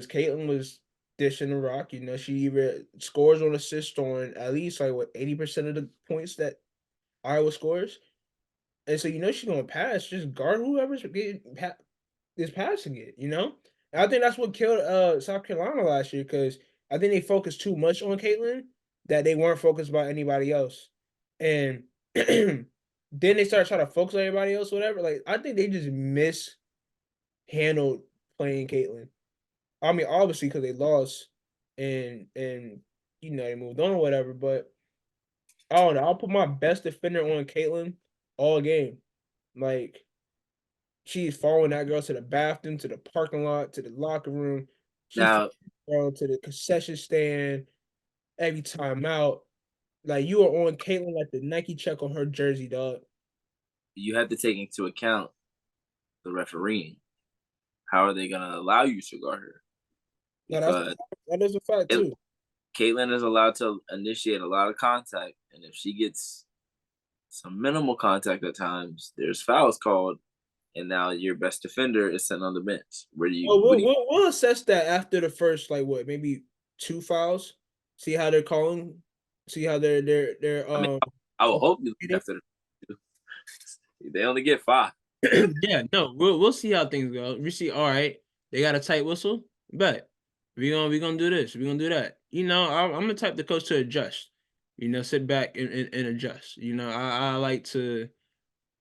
Caitlin was dishing the rock. She either scores on assist on at least like what 80% of the points that Iowa scores, and so she's gonna pass. Just guard whoever's is passing it. And I think that's what killed South Carolina last year because I think they focused too much on Caitlyn that they weren't focused about anybody else. And then they started trying to focus on everybody else, whatever. Like I think they just mishandled playing Caitlyn. I mean, obviously because they lost and they moved on or whatever, but I don't know. I'll put my best defender on Caitlyn all game. Like she's following that girl to the bathroom, to the parking lot, to the locker room. She's Now following girl to the concession stand every time out. Like you are on Caitlyn like the Nike check on her jersey, dog. you have to take into account the refereeing. How are they gonna allow you to guard her? No, Because that is a fact it, too. Caitlyn is allowed to initiate a lot of contact, and if she gets some minimal contact at times, there's fouls called, and now your best defender is sent on the bench. Where do you? Oh, What do you? we'll assess that after the first like what maybe two fouls. See how they're calling. See how they're I mean, I will hope you leave after they only get 5. Yeah, no, we'll see how things go. We see, all right, they got a tight whistle, but we gonna do this, we gonna do that. I'm the type the coach to adjust. Sit back and adjust. I like to.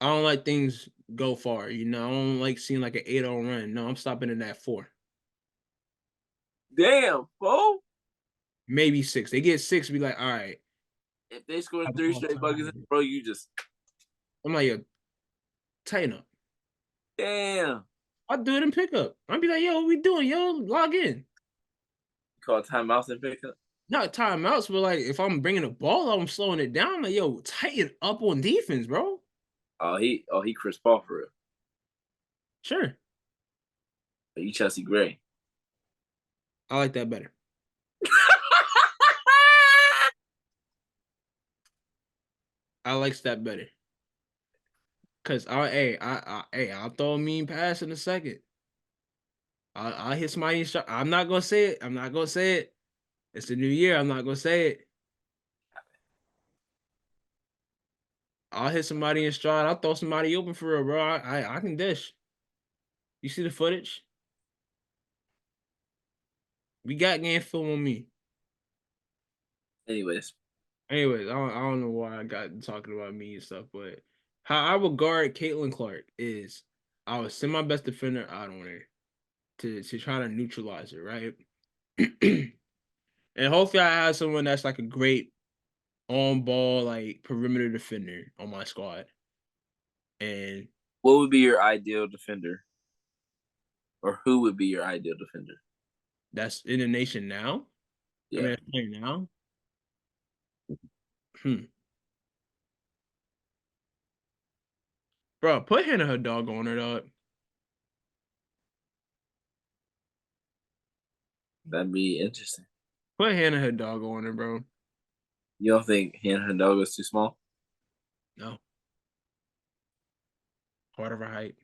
I don't like things go far. I don't like seeing like an 8-0 run. No, I'm stopping it at 4, Damn, fool! maybe 6. They get 6, be like, all right. If they score 3 straight buckets, bro, you just I'm like, yo, tighten up. damn. I'll do it in pickup. I'll be like, yo, what we doing? Yo, log in. Call timeouts and pick up. Not timeouts, but like if I'm bringing the ball up, I'm slowing it down. Like, yo, tighten up on defense, bro. He Chris Paul for real. Sure, But you Chelsea Gray. I like that better. I like that better. Cause I'll throw a mean pass in a second. I'll hit somebody in shot. I'm not gonna say it. I'm not gonna say it. It's the new year. I'm not gonna say it. I'll hit somebody in stride. I'll throw somebody open for real, bro. I can dish. You see the footage? We got game film on me. Anyways, I don't know why I got talking about me and stuff, but how I would guard Caitlin Clark is I would send my best defender out on her to try to neutralize her, right? And hopefully I have someone that's like a great on ball like perimeter defender on my squad. And what would be your ideal defender? Or who would be your ideal defender? that's in the nation now. I Yeah. mean, playing now. Hmm. Bro, put Hannah her dog on her, dog. That'd be interesting. Put Hannah her dog on her, bro. You don't think Hannah Hidalgo is too small? No. Part of her height.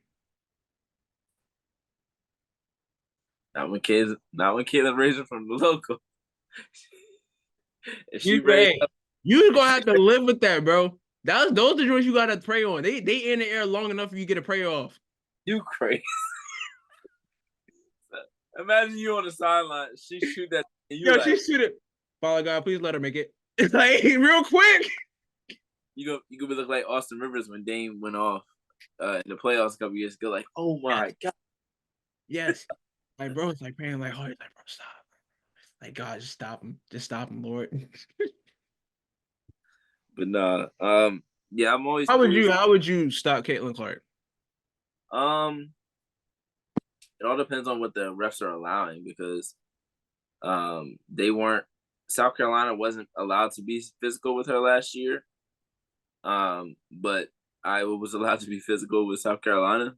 Not when Caleb raised her from the local. If she You raised hey, up, you gonna have to live with that, bro. Those the joints you gotta pray on. They in the air long enough for you to get a pray off. you crazy. Imagine you on the sideline. She shoot that, and you Yo, like she shoot it. Father God, please let her make it. It's like real quick. you gonna look like Austin Rivers when Dame went off in the playoffs a couple years ago. Like, oh my god. Yes. Like bro, it's like praying like, oh, he's like, bro, stop. Like God, just stop him, Lord. But nah, yeah, I'm always How would you curious. how would you stop Caitlin Clark? Um, it all depends on what the refs are allowing because they weren't. South Carolina wasn't allowed to be physical with her last year. But Iowa was allowed to be physical with South Carolina,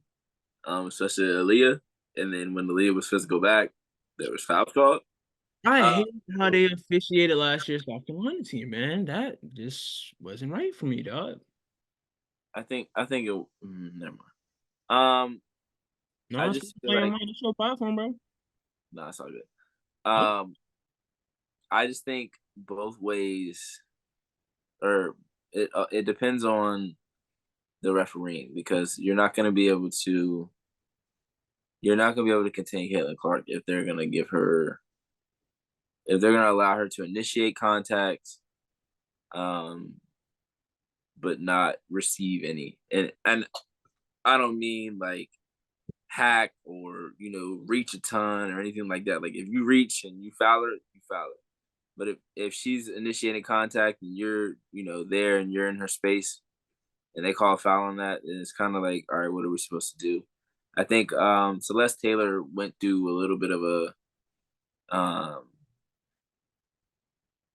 especially Aaliyah. And then when Aaliyah was physical back, there was foul called. I Uh, hate how they officiated last year's South Carolina team, man. That just wasn't right for me, dog. I think it. Never mind. No, I it's just feel playing like on the show platform, bro. no, it's all good. Oh, I just think both ways, or it depends on the refereeing because you're not going to be able to You're not gonna be able to contain Caitlin Clark if they're gonna allow her to initiate contact, um, but not receive any. And I don't mean like hack or reach a ton or anything like that. Like if you reach and you foul her, you foul her. But if she's initiating contact and you're there and you're in her space and they call a foul on that, then it's kind of like, all right, what are we supposed to do? I think Celeste Taylor went through a little bit of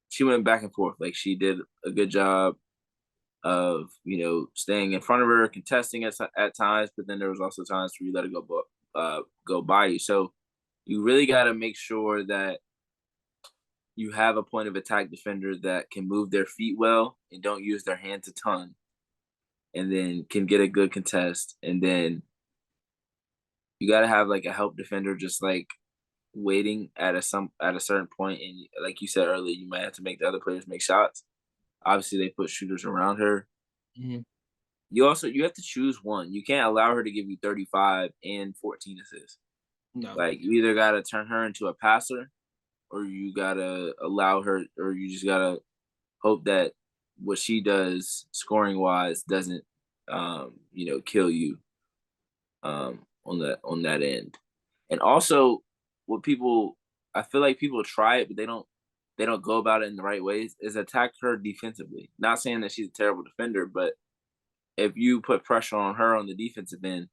she went back and forth. Like she did a good job of staying in front of her, contesting at times, but then there was also times where you let it go by you. So you really got to make sure that you have a point of attack defender that can move their feet well and don't use their hands a ton, and then can get a good contest. And then you got to have like a help defender, just like waiting at a certain point. And like you said earlier, you might have to make the other players make shots. Obviously, they put shooters around her. Mhm. You have to choose one. You can't allow her to give you 35 and 14 assists. No. Like you either gotta turn her into a passer, or you gotta allow her, or you just gotta hope that what she does scoring wise doesn't kill you on that end. And also what people I feel like people try it, but they don't go about it in the right ways, is attack her defensively. Not saying that she's a terrible defender, but if you put pressure on her on the defensive end,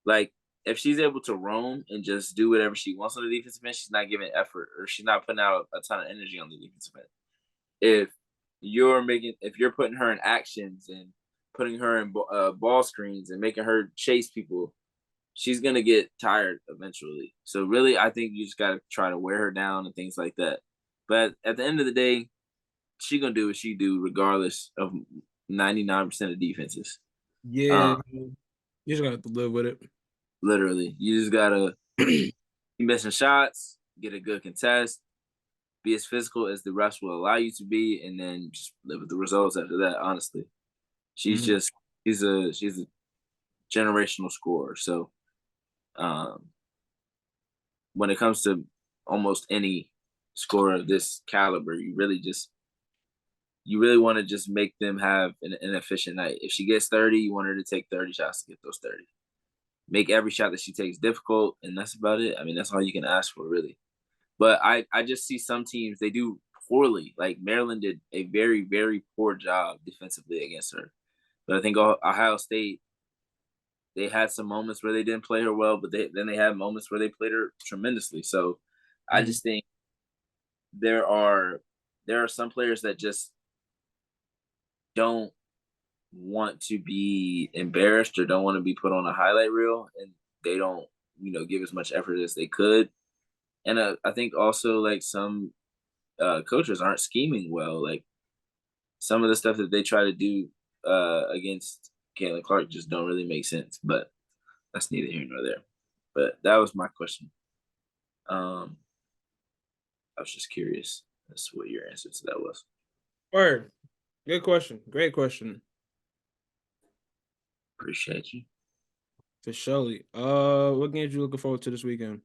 like if she's able to roam and just do whatever she wants on the defensive end, she's not giving effort or she's not putting out a ton of energy on the defensive end. If if you're putting her in actions and putting her in ball screens and making her chase people, she's gonna get tired eventually. So really, I think you just gotta try to wear her down and things like that. But at the end of the day, she gonna do what she do regardless of 99% of defenses. Yeah, Uh, you just gonna have to live with it. Literally, you just gotta be missing shots, get a good contest, be as physical as the refs will allow you to be, and then just live with the results after that. Honestly, she's Mhm. just she's a generational scorer. So um, when it comes to almost any scorer of this caliber, you really want to just make them have an efficient night. If she gets 30, you want her to take 30 shots to get those 30. Make every shot that she takes difficult, and that's about it. I mean, that's all you can ask for, really. But I just see some teams, they do poorly. Like Maryland did a very, very poor job defensively against her. But I think Ohio State, they had some moments where they didn't play her well, but then they had moments where they played her tremendously. So I Mhm. just think there are some players that just don't want to be embarrassed or don't want to be put on a highlight reel, and they don't give as much effort as they could. And I think also like some coaches aren't scheming well. Like some of the stuff that they try to do against Caitlin Clark just don't really make sense. But that's neither here nor there. But that was my question. um I was just curious as to what your answer to that was. Word. Good question. Great question. Appreciate you. For surely. What games you looking forward to this weekend?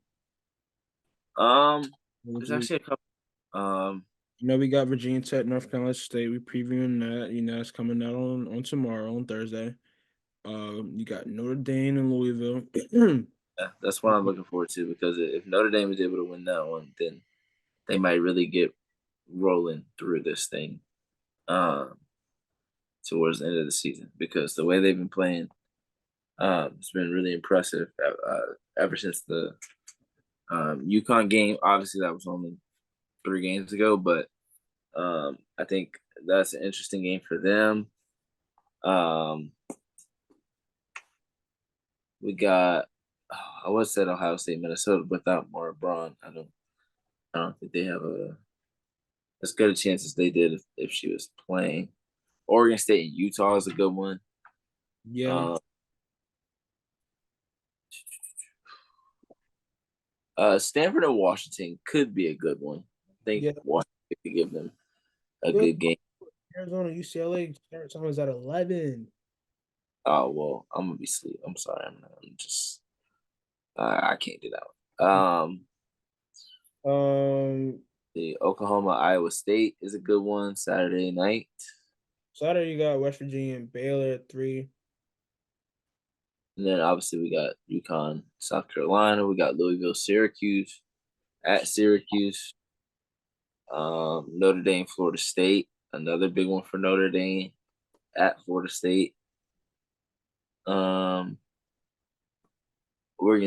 um What there's you- actually a couple. we got Virginia Tech, North Carolina State. We previewing that. It's coming out on tomorrow, on Thursday. You got Notre Dame and Louisville. Yeah, that's what I'm looking forward to, because if Notre Dame is able to win that one, then they might really get rolling through this thing um, towards the end of the season, because the way they've been playing, it's been really impressive ever since the UConn game. Obviously, that was only 3 games ago, but I think that's an interesting game for them. Um, we got, I would say Ohio State, Minnesota, without Maura Braun. I don't think they have as good a chance as they did if she was playing. Oregon State and Utah is a good one. Yeah. Uh, Stanford and Washington could be a good one. I think Yeah. Washington could give them a Good. good game. Arizona, UCLA start time is at 11. Oh well, I'm gonna be asleep. I'm sorry. I'm just I can't do that one. The Oklahoma Iowa State is a good one Saturday night. Saturday you got West Virginia and Baylor at 3. And then obviously we got UConn, South Carolina. We got Louisville, Syracuse at Syracuse. Notre Dame, Florida State. Another big one for Notre Dame at Florida State. Oregon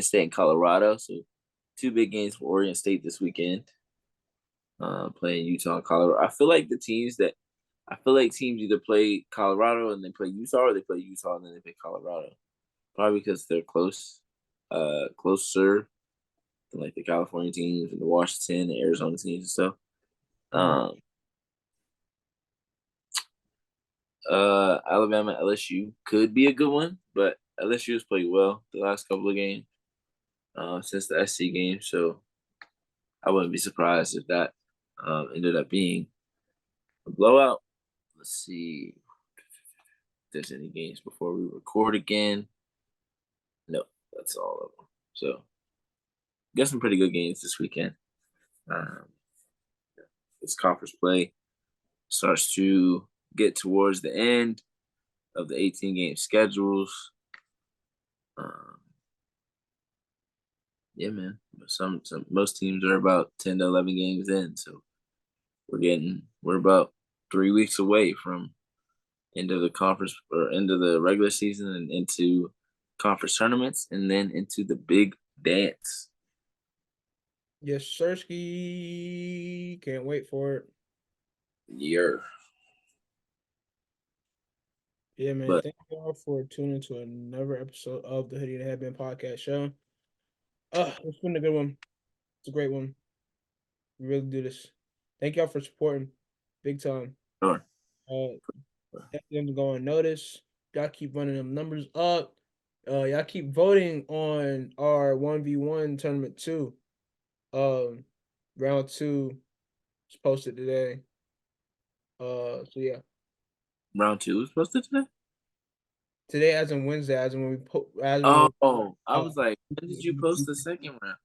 State and Colorado. So 2 big games for Oregon State this weekend. Playing Utah and Colorado. I feel like teams either play Colorado and then play Utah, or they play Utah and then they play Colorado. Probably because they're closer than like the California teams and the Washington and Arizona teams and stuff. Alabama, LSU could be a good one, but LSU has played well the last couple of games since the SC game, so I wouldn't be surprised if that ended up being a blowout. Let's see if there's any games before we record again. No, that's all of them. So, got some pretty good games this weekend. This conference play starts to get towards the end of the 18-game schedules. Yeah, man. Most teams are about 10 to 11 games in, so we're about 3 weeks away from end of the conference or end of the regular season and into conference tournaments and then into the big dance. Yes, Sirski. Can't wait for it. Yeah, man. Thank you all for tuning to another episode of the Hoodie and Headband podcast show. It's been a good one. It's a great one. We really do this. Thank y'all for supporting. Big time. Sure. Them to go on notice. Y'all keep running them numbers up. Y'all keep voting on our 1v1 tournament too. Round 2 is posted today. So yeah. Round 2 is posted today? Today, as in Wednesday, as in when we I was like, when did you post the second round?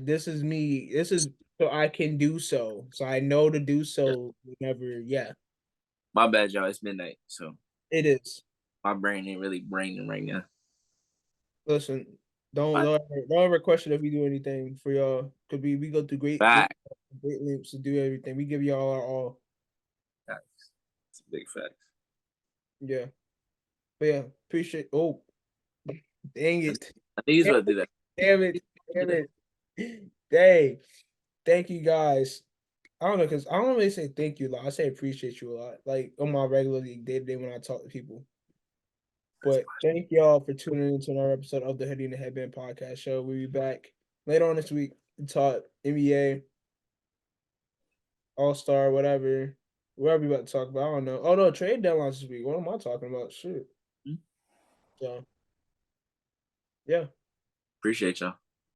This is me. This is so I can do so. So I know to do so whenever. Yeah. My bad, y'all. It's midnight, so it is. My brain ain't really braining right now. Listen, don't ever question if we do anything for y'all. Because we go through great lengths to do everything. We give y'all our all. Facts. It's a big fact. Yeah. But yeah, appreciate. Oh, dang it! I think he's about to do that. Damn it! Dang. Thank you guys. I don't know, because I don't really say thank you a lot. I say appreciate you a lot, like on my regular day-to-day when I talk to people. But thank y'all for tuning into another episode of the Hoodie and the Headband podcast show. We'll be back later on this week to talk NBA, All-Star, whatever we about to talk about. I don't know. Oh, no, trade deadlines this week. What am I talking about? Shit. So, yeah. Appreciate y'all.